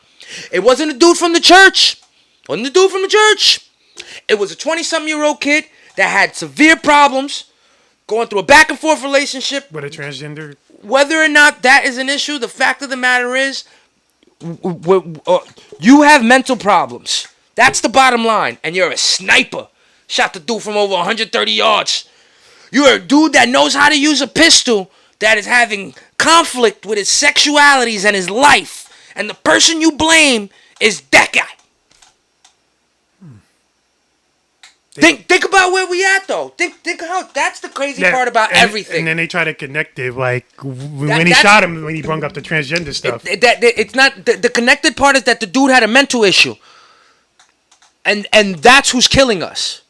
It wasn't a dude from the church. It was a 20-something-year-old kid that had severe problems, going through a back and forth relationship with a transgender. Whether or not that is an issue, the fact of the matter is, you have mental problems. That's the bottom line. And you're a sniper. Shot the dude from over 130 yards. You're a dude that knows how to use a pistol that is having conflict with his sexualities and his life. And the person you blame is that guy. Think about where we at though. Think how that's the crazy part about everything. And then they try to connect it like when he shot him, when he brought up the transgender stuff. It's not the connected part is that the dude had a mental issue, and that's who's killing us.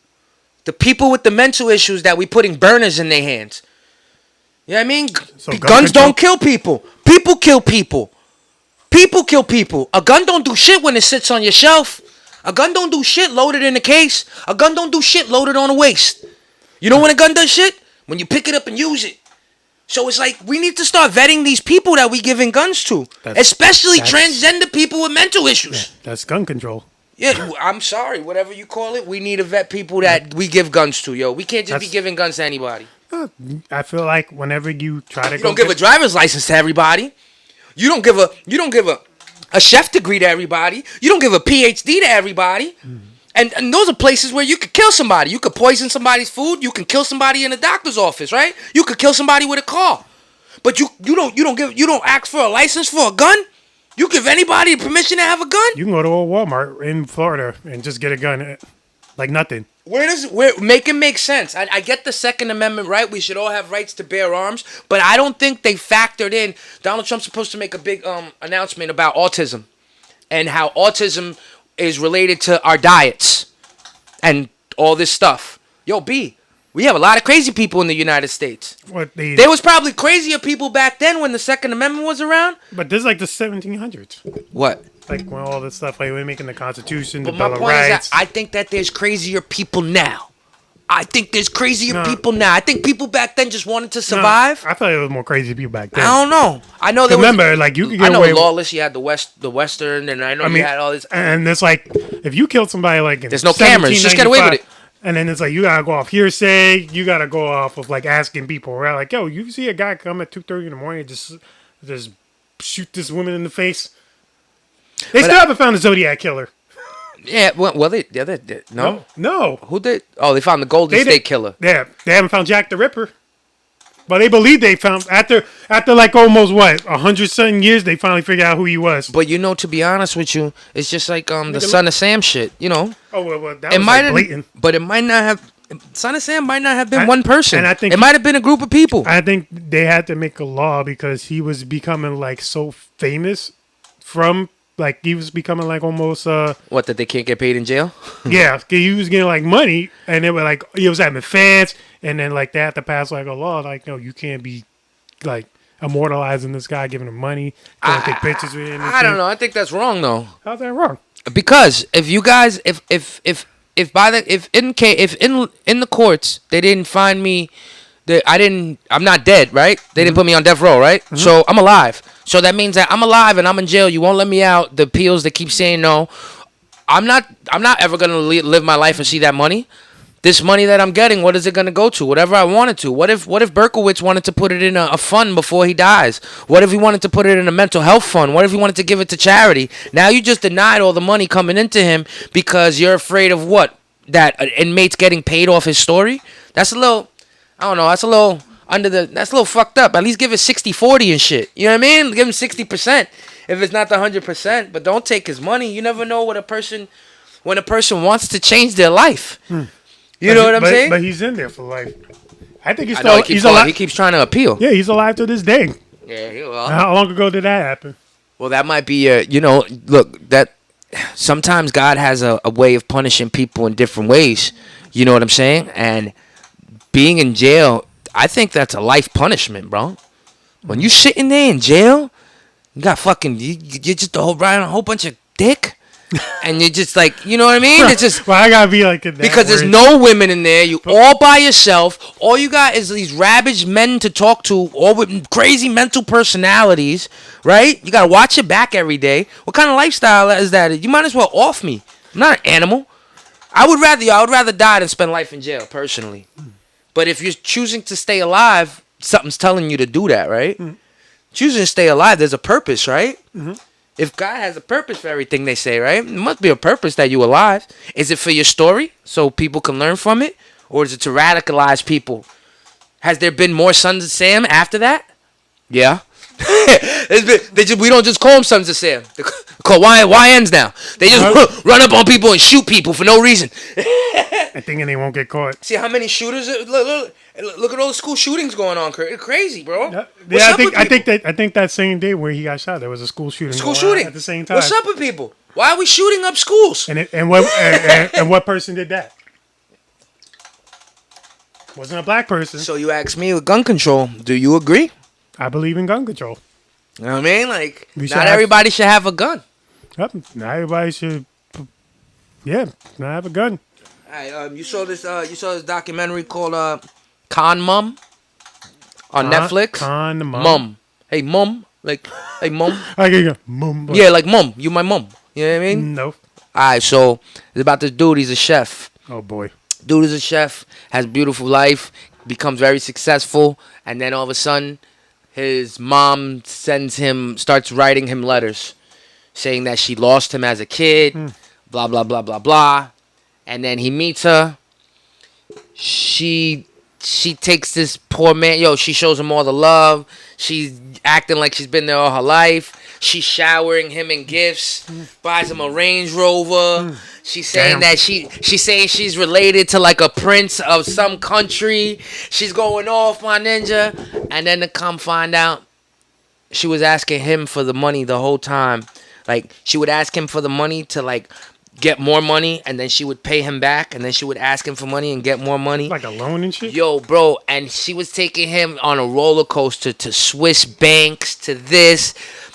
The people with the mental issues that we putting burners in their hands. You know what I mean? So guns don't kill people. People kill people. People kill people. A gun don't do shit when it sits on your shelf. A gun don't do shit loaded in a case. A gun don't do shit loaded on a waist. You know when a gun does shit? When you pick it up and use it. So it's like we need to start vetting these people that we giving guns to. Especially transgender people with mental issues. Yeah, that's gun control. Yeah, I'm sorry. Whatever you call it, we need to vet people that we give guns to, yo. We can't just be giving guns to anybody. I feel like whenever you try to You don't give a driver's license to everybody. You don't give a chef degree to everybody. You don't give a PhD to everybody. Mm-hmm. And those are places where you could kill somebody. You could poison somebody's food. You can kill somebody in a doctor's office, right? You could kill somebody with a car. But you don't ask for a license for a gun? You give anybody permission to have a gun? You can go to a Walmart in Florida and just get a gun. like nothing. Where make it make sense. I get the Second Amendment, right? We should all have rights to bear arms, but I don't think they factored in. Donald Trump's supposed to make a big announcement about autism and how autism is related to our diets and all this stuff. Yo, B, we have a lot of crazy people in the United States. There was probably crazier people back then when the Second Amendment was around. But this is like the 1700s. What? Like when all this stuff, like we're making the Constitution, But the my Bill of point is Rights. that I think that there's crazier people now. I think there's crazier people now. I think people back then just wanted to survive. I thought it was more crazy people back then. I don't know. I know there Remember, was, like you could I get know away. Lawless. You had the Western, and I know you had all this. And it's like if you killed somebody like in There's no cameras. Just get away with it. And then it's like you gotta go off hearsay. You gotta go off of like asking people, right? Like, yo, you see a guy come at 2:30 in the morning and just shoot this woman in the face. They still haven't found the Zodiac killer. Yeah, well, they No. Who did? Oh, they found the Golden State Killer. Yeah, they haven't found Jack the Ripper. But they believe they found after like almost 100-something years, they finally figured out who he was. But to be honest with you, it's just like the Son of Sam shit. Oh well, that it was might like blatant. But it might not have. Son of Sam might not have been one person. And I think it might have been a group of people. I think they had to make a law because he was becoming like so famous from. Like, he was becoming, like, almost, What, that they can't get paid in jail? Yeah, he was getting, like, money, and they were, like, he was having fans, and then, like, they had to pass, like, a law, like, no, you can't be, like, immortalizing this guy, giving him money, take pictures with him. I don't know. I think that's wrong, though. How's that wrong? Because if you guys, if in the courts, they didn't find me, I'm not dead, right? They didn't put me on death row, right? Mm-hmm. So I'm alive. So that means that I'm alive and I'm in jail. You won't let me out. The appeals, they keep saying no. I'm not ever gonna live my life and see that money. This money that I'm getting, what is it gonna go to? Whatever I wanted to. What if Berkowitz wanted to put it in a fund before he dies? What if he wanted to put it in a mental health fund? What if he wanted to give it to charity? Now you just denied all the money coming into him because you're afraid of what? That an inmate's getting paid off his story? That's a little, I don't know. That's a little that's a little fucked up. At least give it 60-40 and shit. You know what I mean? Give him 60% if it's not the 100%. But don't take his money. You never know when a person wants to change their life. You know what I'm saying? But he's in there for life. I think he's still. He's alive. He keeps trying to appeal. Yeah, he's alive to this day. Yeah. Well, how long ago did that happen? Well, that might be look, that sometimes God has a way of punishing people in different ways. You know what I'm saying? And being in jail, I think that's a life punishment, bro. When you sitting there in jail, you got you're just riding a whole bunch of dick. And you're just like, you know what I mean? It's just well, I gotta be like that because there's no women in there. You all by yourself. All you got is these ravaged men to talk to, all with crazy mental personalities, right? You gotta watch your back every day. What kind of lifestyle is that? You might as well off me. I'm not an animal. I would rather die than spend life in jail, personally. But if you're choosing to stay alive, something's telling you to do that, right? Mm-hmm. Choosing to stay alive, there's a purpose, right? Mm-hmm. If God has a purpose for everything they say, right? It must be a purpose that you're alive. Is it for your story so people can learn from it? Or is it to radicalize people? Has there been more Sons of Sam after that? Yeah. We don't just call them Sons of Sam. They're called YNs now. They just run up on people and shoot people for no reason. I think they won't get caught. See how many shooters? Look at all the school shootings going on. Crazy, bro. Yeah, I think that same day where he got shot, there was a school shooting. At the same time. What's up with people? Why are we shooting up schools? And what person did that? Wasn't a black person. So you asked me with gun control. Do you agree? I believe in gun control. You know what I mean? Like, not everybody should have a gun. Yep. Not everybody should. Yeah, not have a gun. All right. You saw this documentary called Con Mum on Netflix. Con Mum. Mum. Hey, mum. Like, hey, mum. Mum. Yeah, like mum. You my mum. You know what I mean? No. All right. So it's about this dude. He's a chef. Oh boy. Dude is a chef. Has a beautiful life. Becomes very successful, and then all of a sudden, his mom starts writing him letters, saying that she lost him as a kid, blah, blah, blah, blah, blah. And then he meets her. She takes this poor man. She shows him all the love. She's acting like she's been there all her life. She's showering him in gifts, buys him a Range Rover. She's saying that she's saying she's related to like a prince of some country. She's going off, my ninja. And then to come find out, she was asking him for the money the whole time. Like, she would ask him for the money to like get more money, and then she would pay him back, and then she would ask him for money and get more money. Like a loan and shit? Yo, bro, and she was taking him on a roller coaster to Swiss banks, to this.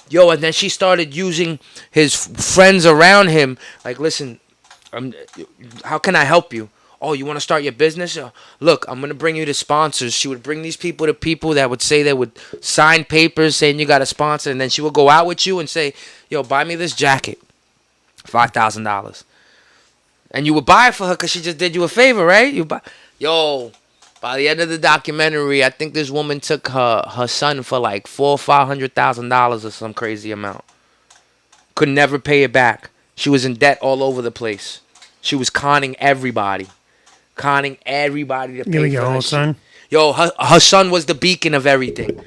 Yo, and then she started using his friends around him. Like, listen, how can I help you? Oh, you want to start your business? Look, I'm going to bring you to sponsors. She would bring these people to people that would say they would sign papers saying you got a sponsor, and then she would go out with you and say, yo, buy me this jacket. $5,000, and you would buy it for her because she just did you a favor, right? By the end of the documentary, I think this woman took her son for like $400,000 or $500,000 or some crazy amount. Could never pay it back. She was in debt all over the place. She was conning everybody to pay Give me for your her own shit. son. Yo, her son was the beacon of everything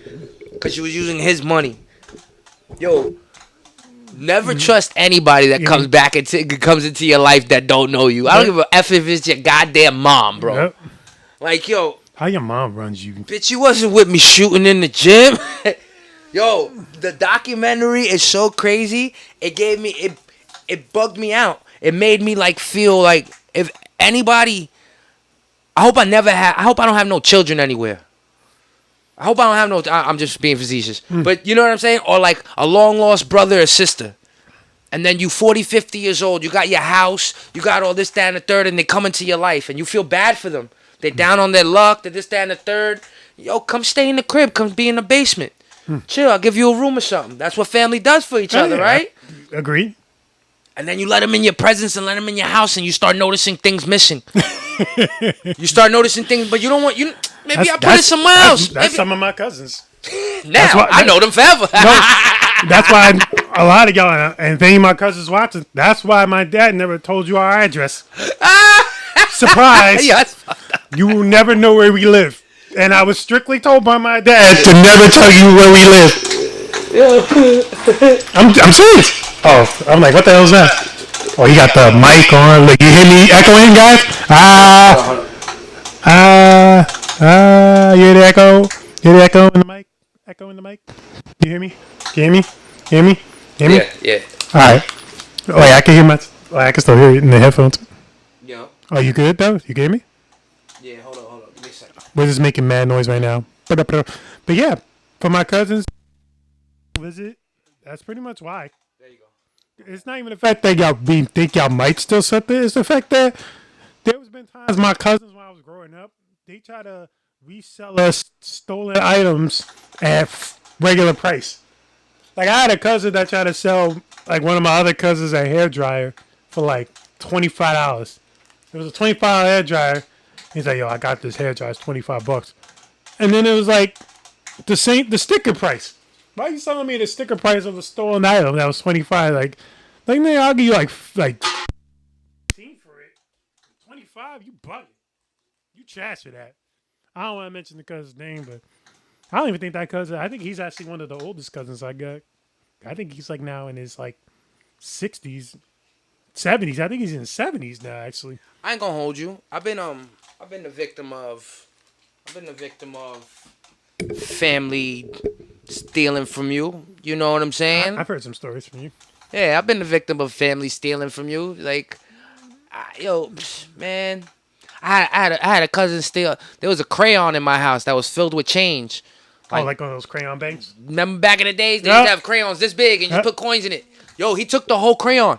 because she was using his money. Yo. Never trust anybody that comes into your life that don't know you. I don't give a F if it's your goddamn mom, bro. Yep. Like, yo. How your mom runs you? Bitch, you wasn't with me shooting in the gym. Yo, the documentary is so crazy. It gave me, it bugged me out. It made me, like, feel like if anybody, I hope I don't have no children anywhere. I hope I don't have no... I'm just being facetious. But you know what I'm saying? Or like a long-lost brother or sister. And then you 40, 50 years old. You got your house. You got all this, that, and the third. And they come into your life. And you feel bad for them. They're down on their luck. They're this, that, and the third. Yo, come stay in the crib. Come be in the basement. Chill. I'll give you a room or something. That's what family does for each other, right? Agreed. And then you let them in your presence and let them in your house. And you start noticing things missing. You start noticing things. But you don't want... Maybe I put it somewhere else. That's some of my cousins. Now, I know them forever. That's why a lot of y'all, and if any of my cousins watching, that's why my dad never told you our address. Surprise. Yeah, you will never know where we live. And I was strictly told by my dad to never tell you where we live. I'm serious. Oh, I'm like, what the hell is that? Oh, you got the mic on. Look, you hear me echoing, guys? You hear the echo? You hear the echo in the mic? Echo in the mic? You hear me? Can you hear me? Hear me? Hear me? Yeah. All right. Oh, yeah, I can hear I can still hear it in the headphones. Yeah. Oh, you good, though? You hear me? Yeah, hold on. Give me a second. We're just making mad noise right now. But yeah, for my cousins visit, that's pretty much why. There you go. It's not even the fact that y'all think y'all might still sit there. It's the fact that there's been times my cousins when I was growing up, they try to resell us stolen items at regular price. Like, I had a cousin that tried to sell, like, one of my other cousins a hairdryer for, like, $25. It was a $25 hairdryer. He's like, yo, I got this hairdryer. It's $25. And then it was, like, the sticker price. Why are you selling me the sticker price of a stolen item that was $25? Like, man, I'll give you, like, for it. $25? You bugging. You trash for that. I don't want to mention the cousin's name, but I don't even think that cousin. I think he's actually one of the oldest cousins I got. I think he's like now in his like 60s, 70s. I think he's in his 70s now. Actually, I ain't gonna hold you. I've been the victim of family stealing from you. You know what I'm saying? I've heard some stories from you. Yeah, I've been the victim of family stealing from you. Like, man. I had a cousin steal. There was a crayon in my house that was filled with change. Like one of those crayon banks? Remember back in the days, they used to have crayons this big and you put coins in it. Yo, he took the whole crayon.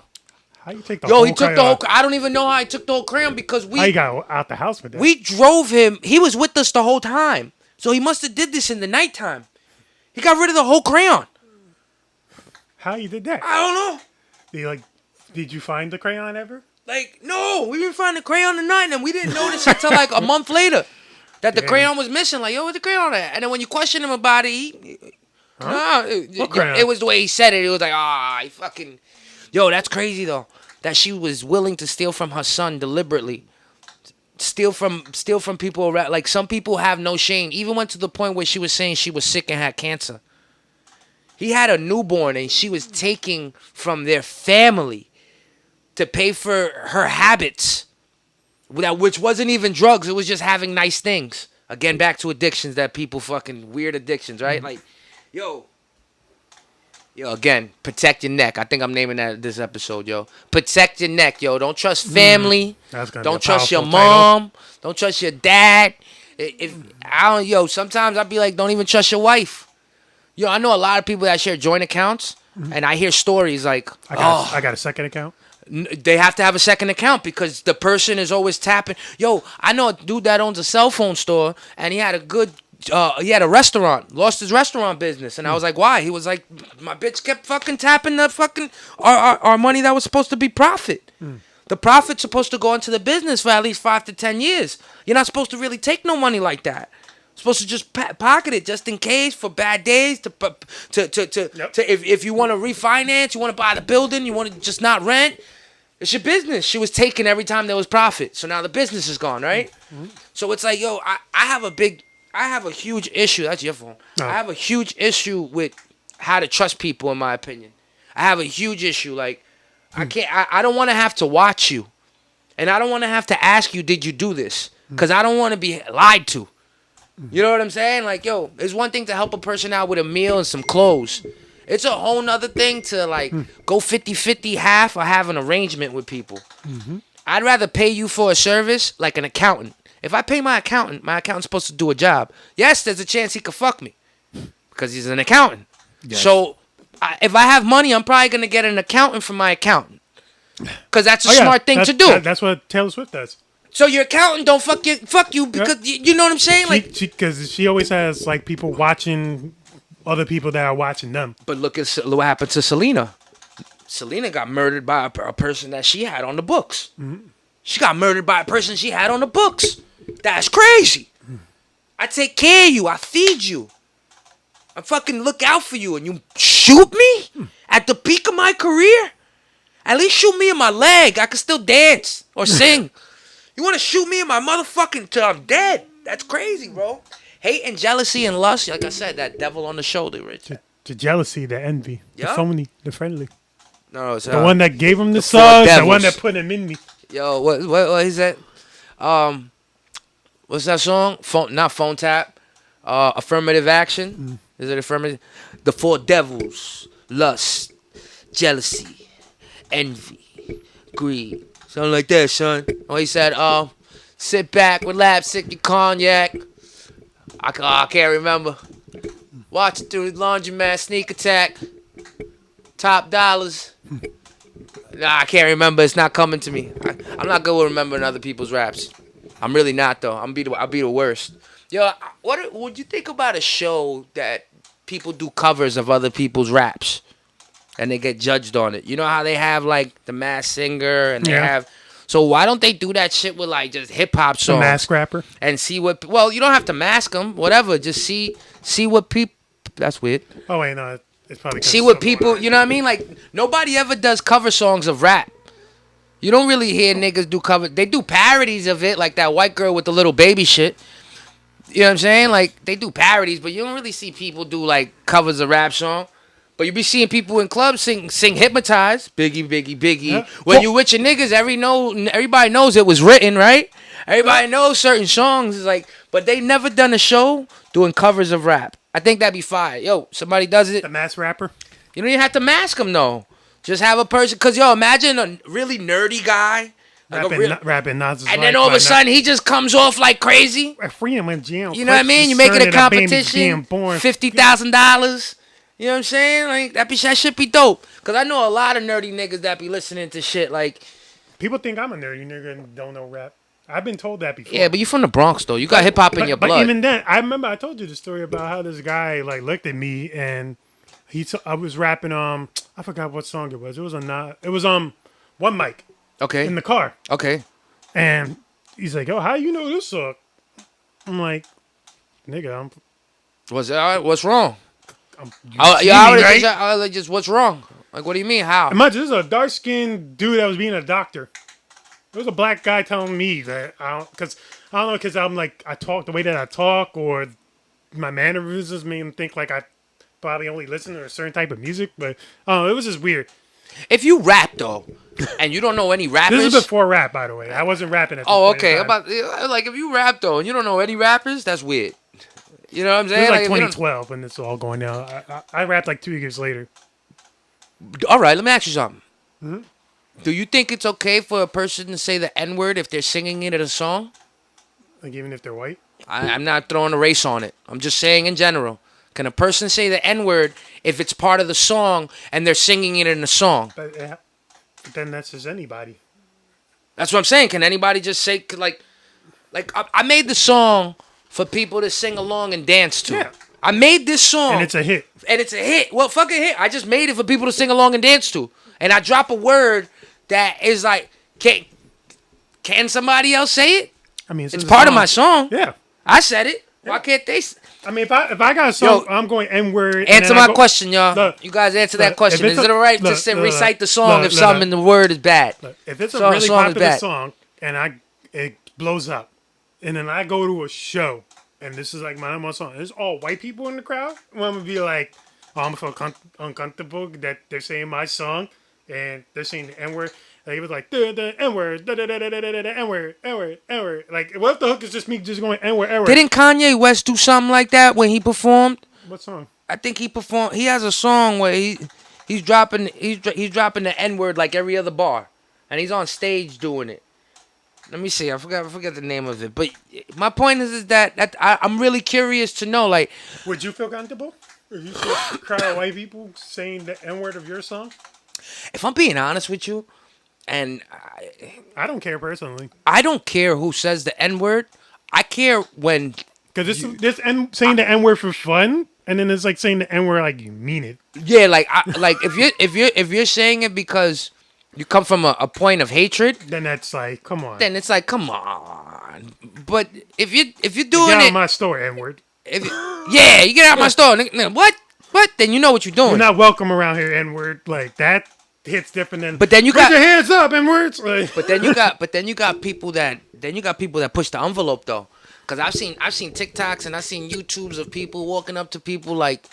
How you take the whole crayon? The whole. I don't even know how he took the whole crayon because How you got out the house with that? We drove him. He was with us the whole time, so he must have did this in the nighttime. He got rid of the whole crayon. How you did that? I don't know. Did you find the crayon ever? Like, no, we didn't find the crayon tonight, and we didn't notice until like a month later that the crayon was missing. Like, yo, where's the crayon at? And then when you question him about it, it was the way he said it. It was like, he fucking... Yo, that's crazy, though, that she was willing to steal from her son deliberately. Steal from people around. Like, some people have no shame. Even went to the point where she was saying she was sick and had cancer. He had a newborn, and she was taking from their family to pay for her habits, which wasn't even drugs. It was just having nice things. Again, back to addictions that people fucking weird addictions, right? Like, yo, again, protect your neck. I think I'm naming that this episode, yo. Protect your neck, yo. Don't trust family. Don't trust your mom. Don't trust your dad. Sometimes I'd be like, don't even trust your wife. Yo, I know a lot of people that share joint accounts, and I hear stories like, I got a second account. They have to have a second account because the person is always tapping. Yo, I know a dude that owns a cell phone store, and he had a restaurant, lost his restaurant business, and I was like, why? He was like, my bitch kept fucking tapping the fucking our money that was supposed to be profit. The profit's supposed to go into the business for at least 5 to 10 years. You're not supposed to really take no money like that. You're supposed to just pocket it just in case for bad days. If you want to refinance, you want to buy the building, you want to just not rent. It's your business. She was taking every time there was profit. So now the business is gone, right? So it's like, yo, I have a huge issue. That's your phone. I have a huge issue with how to trust people, in my opinion. I have a huge issue. Like, I don't want to have to watch you. And I don't want to have to ask you, did you do this? Because I don't want to be lied to. You know what I'm saying? Like, yo, it's one thing to help a person out with a meal and some clothes. It's a whole nother thing to, like, go 50-50 half or have an arrangement with people. I'd rather pay you for a service like an accountant. If I pay my accountant's supposed to do a job. Yes, there's a chance he could fuck me because he's an accountant. Yes. So if I have money, I'm probably going to get an accountant from my accountant because that's a smart thing to do. That's what Taylor Swift does. So your accountant don't fuck you because you know what I'm saying? Because she always has, like, people watching other people that are watching them. But look at what happened to Selena. Selena got murdered by a person that she had on the books. She got murdered by a person she had on the books. That's crazy. I take care of you. I feed you. I fucking look out for you. And you shoot me at the peak of my career? At least shoot me in my leg. I can still dance or sing. You want to shoot me in my motherfucking till I'm dead? That's crazy, bro. Hate and jealousy and lust, like I said, that devil on the shoulder, Rich. The jealousy, the envy, the phony, the friendly. No, it's the one that gave him the sauce, the one that put him in me. Yo, what is that? What's that song? Not phone tap. Affirmative action. Is it affirmative? The four devils: lust, jealousy, envy, greed. Something like that, son. Oh, he said, sit back, relax, sip your cognac. I can't remember. Watch it through the laundromat, sneak attack, top dollars. Nah, I can't remember. It's not coming to me. I'm not good with remembering other people's raps. I'm really not, though. I'll be the worst. Yo, what would you think about a show that people do covers of other people's raps and they get judged on it? You know how they have, like, the Masked Singer and they have... So why don't they do that shit with, like, just hip-hop songs? The mask rapper? And see what... Well, you don't have to mask them. Whatever. Just see what people... That's weird. Oh, wait, no. It's probably... See what people... You know what I mean? Like, nobody ever does cover songs of rap. You don't really hear niggas do cover... They do parodies of it, like that white girl with the little baby shit. You know what I'm saying? Like, they do parodies, but you don't really see people do, like, covers of rap song. But you be seeing people in clubs sing Hypnotize, Biggie, Biggie, Biggie. Yeah. When you with your niggas, everybody knows it was written, right? Everybody knows certain songs. It's like, but they never done a show doing covers of rap. I think that'd be fire. Yo, somebody does it. The mask rapper? You don't even have to mask them, though. Just have a person, because, yo, imagine a really nerdy guy. Like rapping Nas's and then all of a sudden, he just comes off like crazy. Free him in jail. You know what I mean? You make it a competition, $50,000. You know what I'm saying? Like that should be dope. Cause I know a lot of nerdy niggas that be listening to shit like. People think I'm a nerdy nigga and don't know rap. I've been told that before. Yeah, but you from the Bronx though. You got hip hop in your blood. But even then, I remember I told you the story about how this guy like looked at me and I was rapping I forgot what song it was. It was One Mic. Okay. In the car. Okay. And he's like, "Oh, how you know this song?" I'm like, "Nigga, what's wrong?" Just what's wrong? Like, what do you mean? How? Imagine this is a dark skinned dude that was being a doctor. There was a black guy telling me that I don't know because I'm like I talk the way that I talk or my mannerisms make him think like I probably only listen to a certain type of music, but it was just weird. If you rap though, and you don't know any rappers, This is before rap, by the way. I wasn't rapping at this oh, point in okay. time. About like if you rap though, and you don't know any rappers, that's weird. You know what I'm It saying? was like if you don't- 2012 when it's all going down. I rapped like 2 years later. All right, let me ask you something. Mm-hmm. Do you think it's okay for a person to say the N word if they're singing it in a song? Like even if they're white. I'm not throwing a race on it. I'm just saying in general. Can a person say the N word if it's part of the song and they're singing it in a song? But then that's just anybody. That's what I'm saying. Can anybody just say like I made the song for people to sing along and dance to. Yeah. I made this song. And it's a hit. And it's a hit. Well, fucking hit. I just made it for people to sing along and dance to. And I drop a word that is like, can somebody else say it? I mean, It's part of my song. Yeah. I said it. Why can't they? I mean, if I got a song, Yo, I'm going N-word. Answer my question, y'all. Look, you guys answer look, that question. if Is it's it all right look, to say, look, recite the song look, if something in the word is bad? Look, if it's a Song really is popular bad. song and it blows up, and then I go to a show and this is like my number one song, there's all white people in the crowd, well, I'm gonna be like, oh, I'm gonna feel uncomfortable that they're saying my song and they're saying the N-word. Like, it was like the N-word, N-word, N-word, N-word. Like, what if the hook is just me just going N-word, N-word? Didn't Kanye West do something like that when he performed? What song? I think he performed. He has a song where he's dropping the N word like every other bar, and he's on stage doing it. Let me see. I forgot the name of it. But my point is that I'm really curious to know. Like, Would you feel comfortable if you see a crowd of white people saying the N-word of your song? if I'm being honest with you, and I don't care personally. I don't care who says the N word. I care when. Because saying the N-word for fun, and then it's like saying the N-word like you mean it. Yeah, like if you're saying it because you come from a point of hatred, Then that's like, come on. then it's like, come on. But if you're Get doing out it, of my store, N-word. yeah, you get out my store. Nigga, what? Then you know what you're doing. You're not welcome around here, N-word. Like, that hits different than. But then you put got- your hands up, N-words. Like, But then you got people that push the envelope though. Cause I've seen TikToks and I've seen YouTubes of people walking up to people like,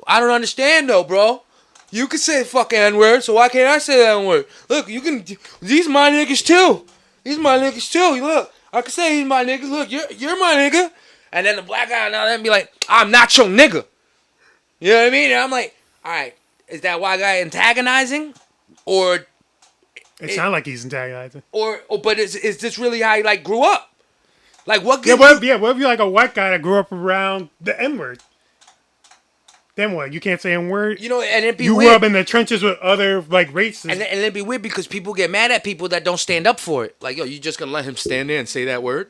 I don't understand though, bro. You can say fucking N-word, so why can't I say that N-word? Look, you can. These my niggas too. These my niggas too. Look, I can say these my niggas. Look, you're my nigga. And then the black guy now then be like, I'm not your nigga. You know what I mean? And I'm like, all right, is that white guy antagonizing, or it sounds like he's antagonizing. but is this really how he like grew up? Like what? Yeah, what if you're like a white guy that grew up around the N-word? Then what? You can't say N-word? You know, and it'd be You weird. grew up in the trenches with other, like, races. And it'd be weird because people get mad at people that don't stand up for it. Like, yo, you just gonna let him stand there and say that word?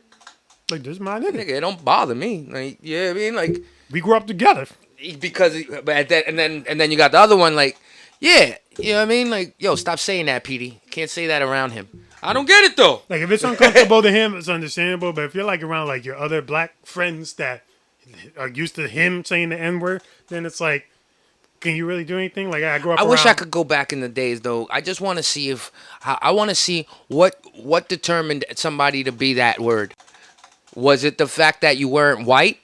Like, this is my nigga. Nigga, it don't bother me. Like, you know what I mean? Like, We grew up together. because, but at that, and then you got the other one, like, yeah, you know what I mean? Like, yo, stop saying that, Petey. Can't say that around him. I don't get it though. Like, if it's uncomfortable to him, it's understandable. But if you're, like, around, like, your other black friends that are used to him saying the N-word, then it's like, can you really do anything? Like, I grew up I wish around- I could go back in the days though. I just want to see I want to see what determined somebody to be that word. Was it the fact that you weren't white?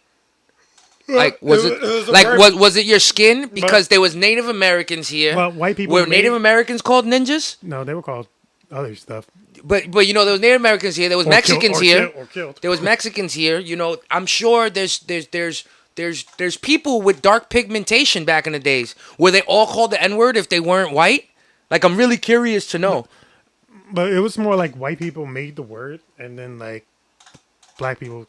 Like was it was a like word. was it your skin? Because there was Native Americans here. Well, white people were made- Native Americans called ninjas? No, they were called other stuff. But you know there was Native Americans here. There was Or Mexicans here. killed. There was Mexicans here. You know, I'm sure there's people with dark pigmentation back in the days. Were they all called the N-word if they weren't white? Like I'm really curious to know. But it was more like white people made the word, and then, like, black people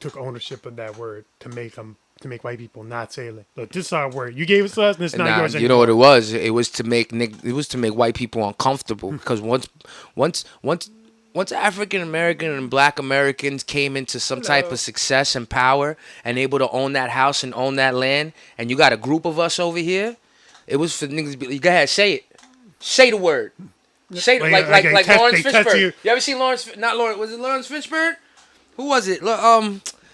took ownership of that word to make white people not say it. Look, this is our word. You gave it to us, and it's not Nah, yours you anymore. know what it was? It was to make white people uncomfortable because once African American and Black Americans came into some type of success and power and able to own that house and own that land, and you got a group of us over here, it was for niggas. You go ahead, say it. Say the word. Say it like Lawrence they test Fishburne. you. You ever seen Lawrence? Not Lawrence. Was it Lawrence Fishburne? Who was it?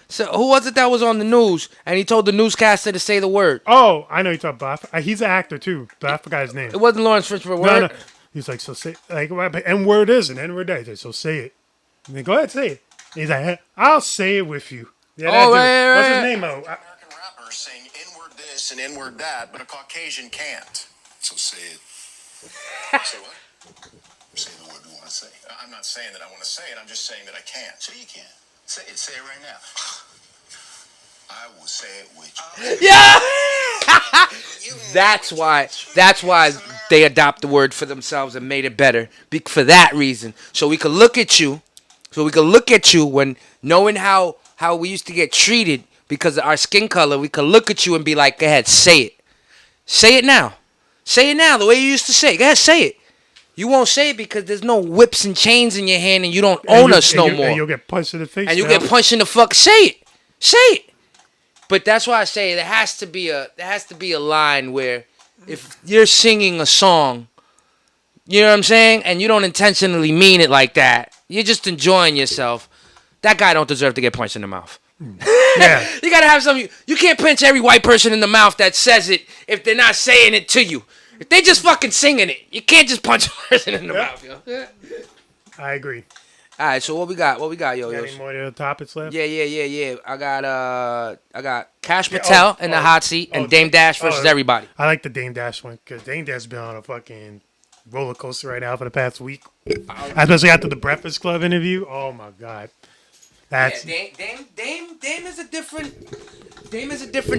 So who was it that was on the news and he told the newscaster to say the word? Oh, I know you're talking about. He's an actor too, but I forgot his name. It wasn't Lawrence Fishburne. No, Word. no. He's like, so say, like, N-word is an N-word that. He's like, so say it. And then go ahead, say it. And he's like, I'll say it with you. Yeah, Oh, that dude. right. What's his name? saying inward this and inward that, but a Caucasian can't. So say it. Say what? Say the word you want to say. I'm not saying that I want to say it. I'm just saying that I can't. Sure you can. Say it. Say it right now. I will say it with you. Yeah. That's why they adopt the word for themselves and made it better. For that reason, so we could look at you, when knowing how we used to get treated because of our skin color. We could look at you and be like, "Go ahead, say it. Say it now. Say it now the way you used to say it. Go ahead, say it." You won't say it because there's no whips and chains in your hand and you don't own us no more. And you'll get punched in the face. And you get punched in the fuck. Say it. Say it. But that's why I say there has to be a line where if you're singing a song, you know what I'm saying, and you don't intentionally mean it like that, you're just enjoying yourself. That guy don't deserve to get punched in the mouth. Yeah. You gotta have some. You can't punch every white person in the mouth that says it if they're not saying it to you. If they just fucking singing it, you can't just punch a person in the mouth, yo. Yeah. I agree. All right, so what we got? Yo? Got any more of the topics left? Yeah. I got Cash Patel in the hot seat and Dame Dash versus everybody. I like the Dame Dash one because Dame Dash been on a fucking roller coaster right now for the past week, especially after the Breakfast Club interview. Oh my god, that's Dame is a different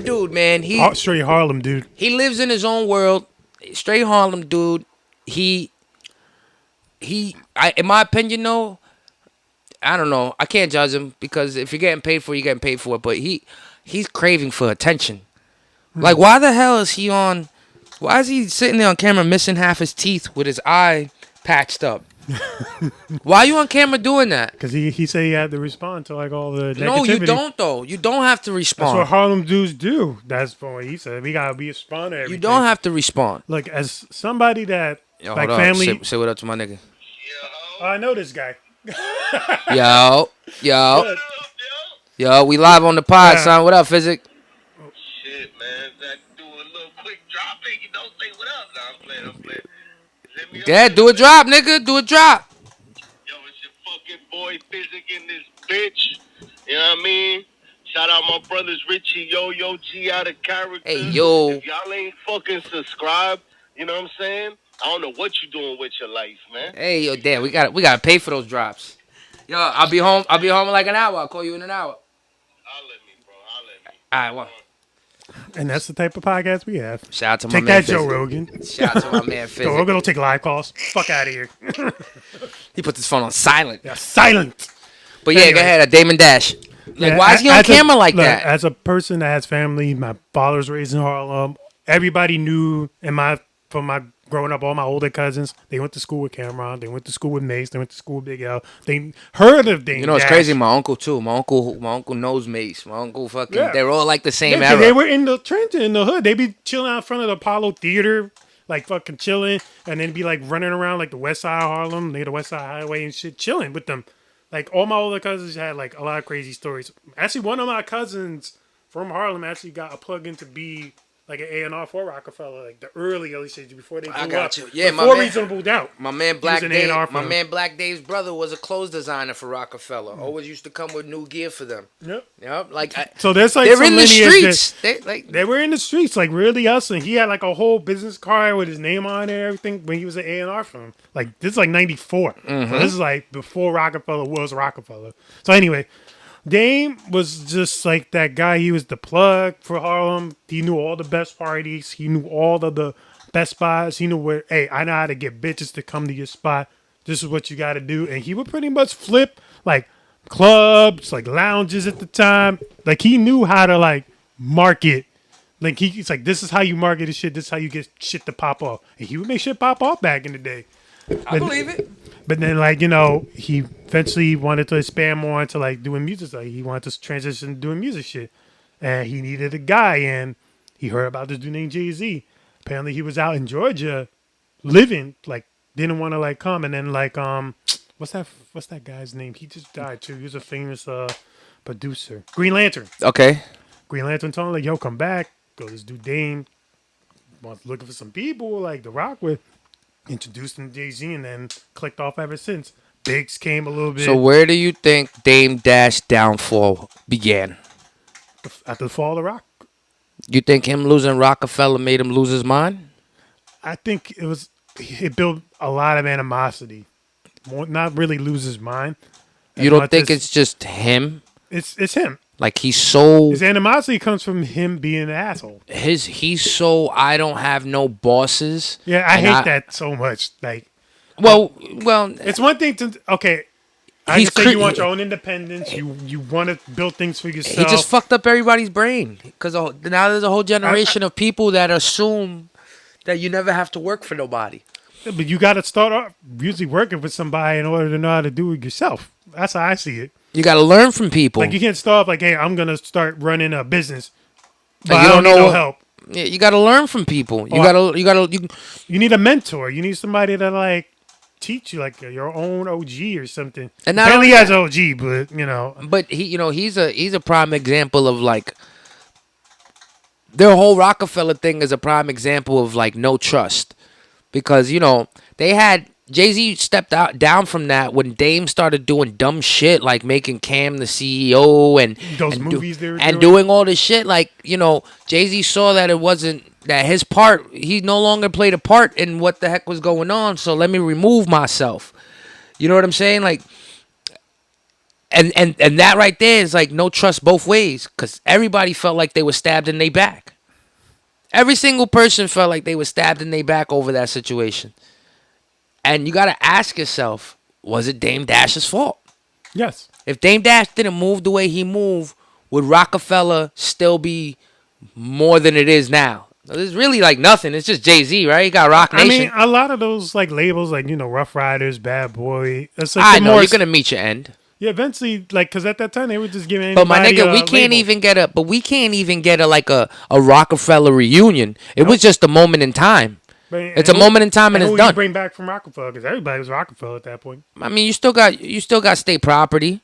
dude, man. straight Harlem dude. He lives in his own world. Straight Harlem dude. In my opinion, though, I don't know. I can't judge him because if you're getting paid for it, you're getting paid for it. But he's craving for attention. Like, why the hell is he on? Why is he sitting there on camera missing half his teeth with his eye patched up? Why are you on camera doing that? Because he said he had to respond to like all the negativity. No, you don't though. You don't have to respond. That's what Harlem dudes do. That's what he said. We gotta be a respond to everything. You don't have to respond. Look, as somebody that Yo, like hold family. up. Say what up to my nigga. Oh, I know this guy. Yo, we live on the pod, son. What up, Physic? Shit, man. That do a little quick drop in. You don't say what up. Nah, I'm playing. Yeah, do a drop, nigga. Do a drop. Yo, it's your fucking boy Physic in this bitch. You know what I mean? Shout out my brothers Richie, Yo, G out of character. Hey, yo. If y'all ain't fucking subscribed, you know what I'm saying? I don't know what you doing with your life, man. Hey, yo, damn, we gotta pay for those drops. Yo, I'll be home in like an hour. I'll call you in an hour. Holla at me, bro. Holla at me. All right, well. And that's the type of podcast we have. Shout out to my Take man that, Joe Physic. Rogan. Shout out to my man Joe Rogan don't take live calls. Fuck out of here. He put his phone on silent. Yeah, silent. But yeah, Anyway. go ahead, Damon Dash. Like, Yeah, why is he on camera like that? As a person that has family, my father was raised in Harlem. Everybody knew from my growing up, all my older cousins, they went to school with Cameron. They went to school with Mace. They went to school with Big L. They heard of Dame You know, it's Dash. crazy. My uncle too. My uncle knows Mace. My uncle fucking. Yeah. They're all like the same Yeah, era. they were in the trenches in the hood. They be chilling out in front of the Apollo Theater, like fucking chilling, and then be like running around like the West Side of Harlem, near the West Side Highway and shit, chilling with them. Like all my older cousins had like a lot of crazy stories. Actually, one of my cousins from Harlem actually got a plug in to be like an A&R for Rockefeller, like the early stages before they blew up. Yeah, before Reasonable Doubt. My man He Black was an Dave. A&R for My him. man Black Dave's brother was a clothes designer for Rockefeller. Always used to come with new gear for them. Yep. Like So there's like they're some in the lineage streets. They were in the streets, like really hustling. He had like a whole business card with his name on it and everything when he was an A&R for him. Like this is like 94. Mm-hmm. So this is like before Rockefeller was Rockefeller. So anyway, Dame was just like that guy. He was the plug for Harlem. He knew all the best parties. He knew all of the best spots. He knew where, hey, I know how to get bitches to come to your spot. This is what you got to do. And he would pretty much flip like clubs, like lounges at the time. Like he knew how to like market. Like he's like, this is how you market this shit. This is how you get shit to pop off. And he would make shit pop off back in the day. I believe it. But then, like, you know, he eventually wanted to expand more into, like, doing music. Like, he wanted to transition to doing music shit. And he needed a guy, and he heard about this dude named Jay-Z. Apparently, he was out in Georgia living, like, didn't want to, like, come. And then, like, what's that guy's name? He just died, too. He was a famous producer. Green Lantern. Okay. Green Lantern told him, like, yo, come back. Go, this dude Dame was looking for some people, like, to rock with. Introduced him to Jay-Z and then clicked off ever since. Biggs came a little bit. So where do you think Dame Dash downfall began? After the fall of the rock. You think him losing Rockefeller made him lose his mind? I think it built a lot of animosity. Not really lose his mind. You don't think it's just him? It's him. Like he's so His animosity comes from him being an asshole. he's so I don't have no bosses. Yeah, I hate that so much. Like, well, it's one thing to I He's can say you cre- want your own independence. You want to build things for yourself. he just fucked up everybody's brain because now there's a whole generation of people that assume that you never have to work for nobody. But you got to start off usually working with somebody in order to know how to do it yourself. That's how I see it. You got to learn from people. Like you can't start off like, hey, I'm gonna start running a business, but Like, I don't need no help. Yeah, you got to learn from people. You need a mentor. You need somebody to like teach you, like your own OG or something. And not Apparently only he has OG, but But he's a prime example of like their whole Rockefeller thing is a prime example of like no trust because they had Jay-Z stepped down from that when Dame started doing dumb shit like making Cam the CEO and those movies they were and doing. doing all this shit. Like Jay-Z saw that it wasn't that his part. He no longer played a part in what the heck was going on. So let me remove myself. You know what I'm saying? Like. And that right there is like no trust both ways because everybody felt like they were stabbed in their back. Every single person felt like they were stabbed in their back over that situation. And you got to ask yourself, was it Dame Dash's fault? Yes. If Dame Dash didn't move the way he moved, would Rockefeller still be more than it is now? It's really like nothing. It's just Jay-Z, right? He got Rock Nation. I mean, a lot of those like labels, like Rough Riders, Bad Boy. It's like I know you're gonna meet your end. Yeah, eventually, like, because at that time they were just giving. But my nigga, we can't even get a Rockefeller reunion. It was just a moment in time. It's a moment in time and it's done. You bring back from Rockefeller because everybody was Rockefeller at that point. I mean, you still got state property.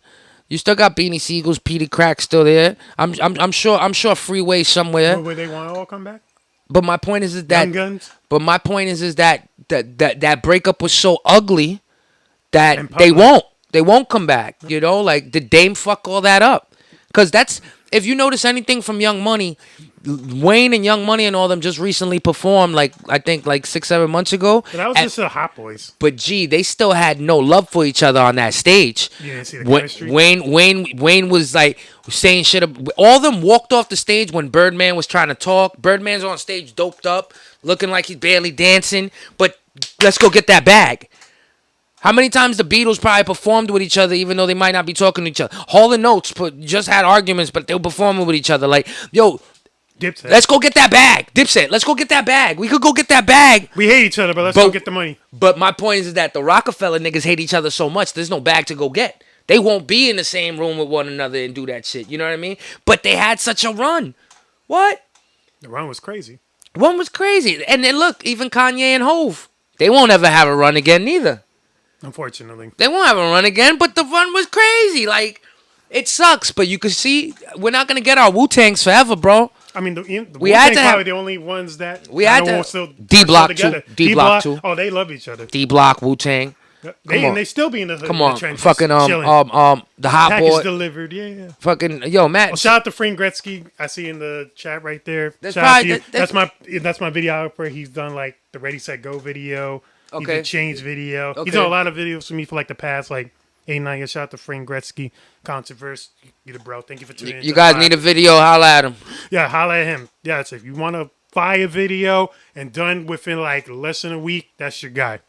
You still got Beanie Siegels, Petey Crack still there. I'm sure Freeway somewhere. Where they want to all come back. But my point is that. Young Guns. But my point is that breakup was so ugly that they won't come back. Like did Dame fuck all that up? Because that's if you notice anything from Young Money. Wayne and Young Money and all them just recently performed I think 6-7 months ago. But that was just the Hot Boys. But they still had no love for each other on that stage. You didn't see the chemistry? Wayne was like saying shit. All of them walked off the stage when Birdman was trying to talk. Birdman's on stage doped up, looking like he's barely dancing. But let's go get that bag. How many times the Beatles probably performed with each other even though they might not be talking to each other? Hall & Oates just had arguments, but they were performing with each other. Like, yo, Dipset. Let's go get that bag. Dipset, let's go get that bag. We could go get that bag. We hate each other, but let's go get the money. But my point is that the Rockefeller niggas hate each other so much, there's no bag to go get. They won't be in the same room with one another and do that shit. You know what I mean? But they had such a run. What? The run was crazy. One was crazy. And then look, even Kanye and Hove, they won't ever have a run again neither. Unfortunately. They won't have a run again, but the run was crazy. Like, it sucks, but you can see we're not going to get our Wu-Tangs forever, bro. I mean, the we had to probably have the only ones that we had to still D-Block too. D-Block too. Oh, they love each other. D-Block, Wu-Tang. They still be in the Come on, the trenches, fucking chilling. the Hot Package Boy delivered, yeah. Fucking yo, Matt. Well, shout out to Frank Gretzky. I see in the chat right there. That's that's my videographer. He's done like the Ready Set Go video. Okay. He did Change video. Okay. He's done a lot of videos for me for like the past 8-9 years. Shout out to Frank Gretzky, Controverse. You the bro. Thank you for tuning in. You guys need a video? Holla at him. Yeah, holla at him. Yeah, so if you want a fire video and done within like less than a week, that's your guy.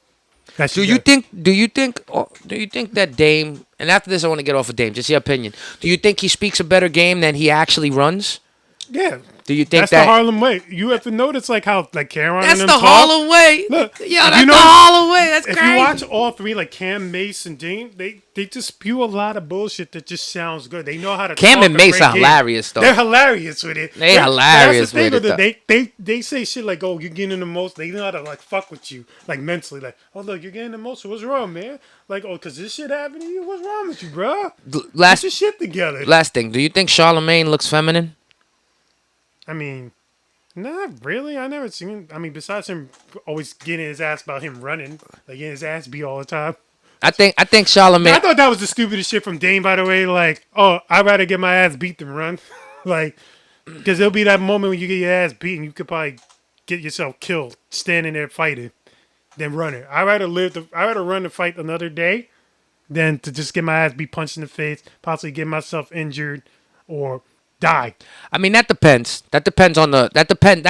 Do you think that Dame, and after this I want to get off of Dame, just your opinion. Do you think he speaks a better game than he actually runs? Yeah. Do you think that's that the Harlem way? You have to notice like how like Cameron that's and the them Harlem way. Look, yeah, that's the Harlem way. That's if crazy. you watch all three, like Cam, Mace, and Dame, they just spew a lot of bullshit that just sounds good. They know how to. Cam talk and Mace are game. hilarious though. They're hilarious with it. They're hilarious with it. They say shit like, "Oh, you're getting the most." They know how to like fuck with you, like mentally, like, "Oh, look, you're getting the most. So what's wrong, man? Like, oh, cause this shit happened to you. What's wrong with you, bro? Get your shit together." Last thing, do you think Charlemagne looks feminine? I mean. Not really. I never seen. I mean, besides him always getting his ass about him running, like getting his ass beat all the time. I think Charlemagne. I thought that was the stupidest shit from Dame. By the way, like, oh, I'd rather get my ass beat than run. Like, Because there'll be that moment when you get your ass beaten, you could probably get yourself killed standing there fighting, than running. I'd rather run the fight another day than to just get my ass beat, punched in the face, possibly get myself injured or die. I mean, that depends. That depends on the.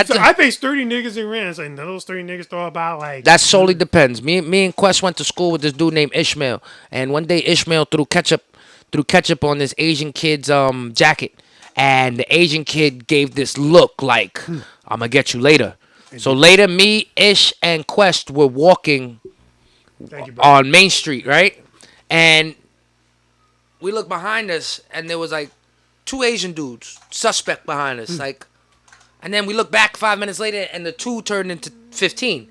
So I faced 30 niggas in rants, and those 30 niggas throw about like. That solely depends. Me and Quest went to school with this dude named Ishmael, and one day Ishmael threw ketchup on this Asian kid's jacket, and the Asian kid gave this look like, "I'm gonna get you later." So later, me, Ish, and Quest were walking on Main Street, right? And we looked behind us, and there was like 2 Asian dudes, suspect behind us, like. And then we looked back 5 minutes later, and the 2 turned into 15,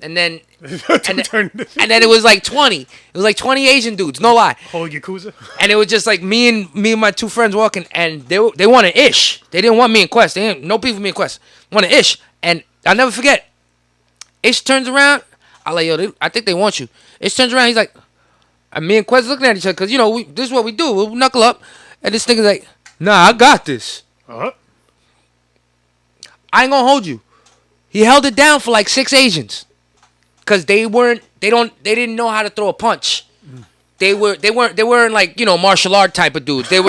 and then it was like 20. It was like 20 Asian dudes, no lie. Whole Yakuza. And it was just like me and my 2 friends walking, and they wanted Ish. They didn't want me and Quest. They didn't no beef with me and Quest. Wanted Ish, and I'll never forget. Ish turns around. I'm like, yo, I think they want you. Ish turns around. He's like, and me and Quest looking at each other because this is what we do. We'll knuckle up, and this nigga's like, nah, I got this. I ain't gonna hold you. He held it down for like 6 Asians, cause they didn't know how to throw a punch. They weren't like martial art type of dudes. We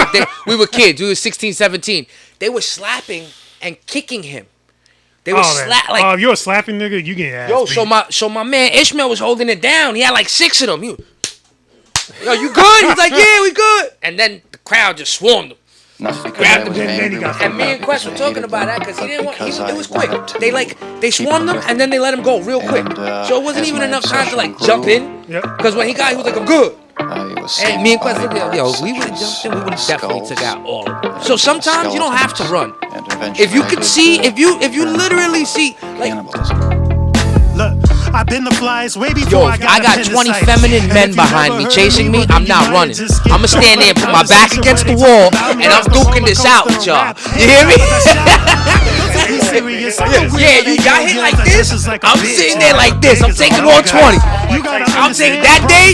were kids. We were 16, 17. They were slapping and kicking him. They were if you're a slapping nigga, you get ass beat. So my man Ishmael was holding it down. He had like 6 of them. Yo, you good? He's like, yeah, we good. And then the crowd just swarmed him. Grabbed him, and me and Quest were talking about that because he didn't want. It was quick. They swarmed him and then they let him go real quick. So it wasn't even enough time to like jump in. Because when he was like, I'm good. And me and Quest looked at yo, we would have jumped in, we would have definitely took out all of them. So sometimes you don't have to run. If you can see, if you literally see, like. Look, I've been the flyest way before I got 20 feminine men behind me chasing me. I'm not running. I'ma stand there and put my back against the wall, and I'm duking this out with y'all. You hear me? Yeah, y'all hit like this. I'm sitting there like this. I'm taking all 20. I'm taking that day.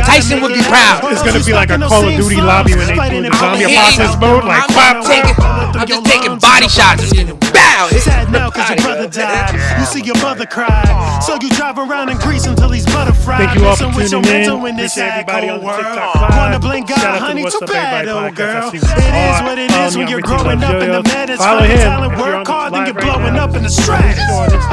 Tyson would be proud. It's gonna be like a Call of Duty lobby when they do the zombie apocalypse mode. Like, I'm just taking body shots. Bow. Sad now 'cause your brother died. You see your mother cry. So you drive around in grease until he's butterfried. Thank you all for with your tuning mental in. in this Appreciate everybody on the world. TikTok live. Wanna blame God, Shout out to honey, too Wassup bad, Everybody old podcast. girl. I see It is what it all is when the you're other people growing like up in the Yo-Yo. Med. It's Follow funny him talent, if you're work on the hard, then you're live right blowing now. up in the stratus.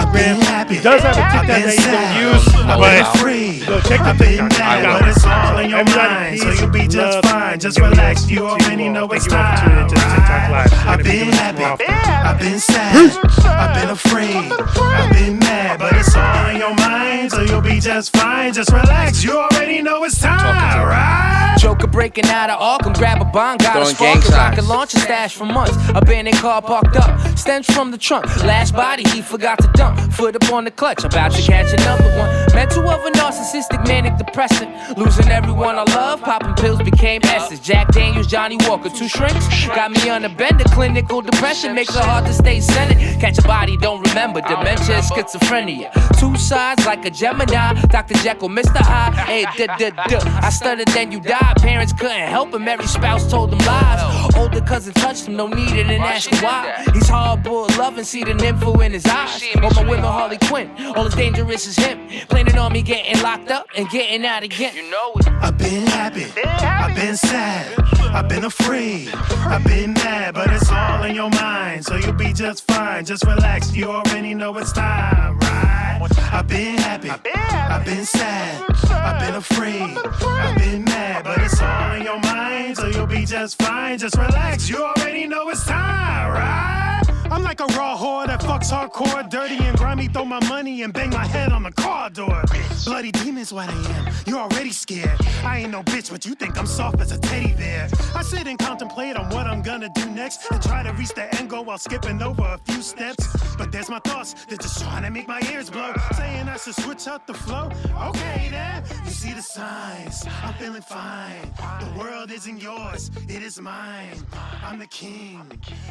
I've been happy. He does have a TikTok that he don't use, but free. go check the I've been TikTok. mad, but it's all in your Everybody, mind, so peace, you'll be just love, fine. Just give me relax, love. you already know it's Thank you all for tuning time. into the TikTok live. I've been happy, I've been sad, I've been afraid, I've been mad, but it's all in your mind, so you'll be just fine. Just relax, you already know it's time, right? Joker breaking out of Arkham, grab a bond, got a Throwing spark, gang cause I signs. can launch a stash for months. Abandoned car parked up, stench from the trunk. Last body he forgot to dump, foot up on the clutch, about to catch another one. Mental of a narcissistic, manic depressant, losing everyone I love, popping pills became essence. Jack Daniels, Johnny Walker, 2 shrinks, got me on a bender. Clinical depression makes it hard to stay centered. Catch a body, don't remember, dementia is schizophrenia. 2 sides like a Gemini, Dr. Jekyll, Mr. Hyde. Hey, I stuttered, then you died. Parents couldn't help him, every spouse told him lies. Older cousin touched him, no need it, and ask why. He's hardboiled loving, see the nympho in his eyes. All my women Harley Quinn, all as dangerous as him. Planning on me getting locked up and getting out again. You know it. I've been happy, I've been sad, I've been afraid, I've been mad, but it's all in your mind, so you'll be just fine. Just relax, you already know it's time, right? I've been happy, I've been sad, I've been afraid, I've been mad, but it's all in your mind, so you'll be just fine. Just relax, you already know it's time, right? I'm like a raw whore that fucks hardcore, dirty and grimy, throw my money and bang my head on the car door. Bloody demons, what I am, you're already scared. I ain't no bitch, but you think I'm soft as a teddy bear. I sit and contemplate on what I'm gonna do next and try to reach the end goal while skipping over a few steps. But there's my thoughts, they're just trying to make my ears blow, saying I should switch up the flow. Okay then, you see the signs, I'm feeling fine. The world isn't yours, it is mine. I'm the king,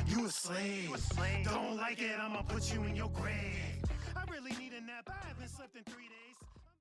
you a slave. Don't like it, I'ma put you in your grave. I really need a nap, I haven't slept in 3 days.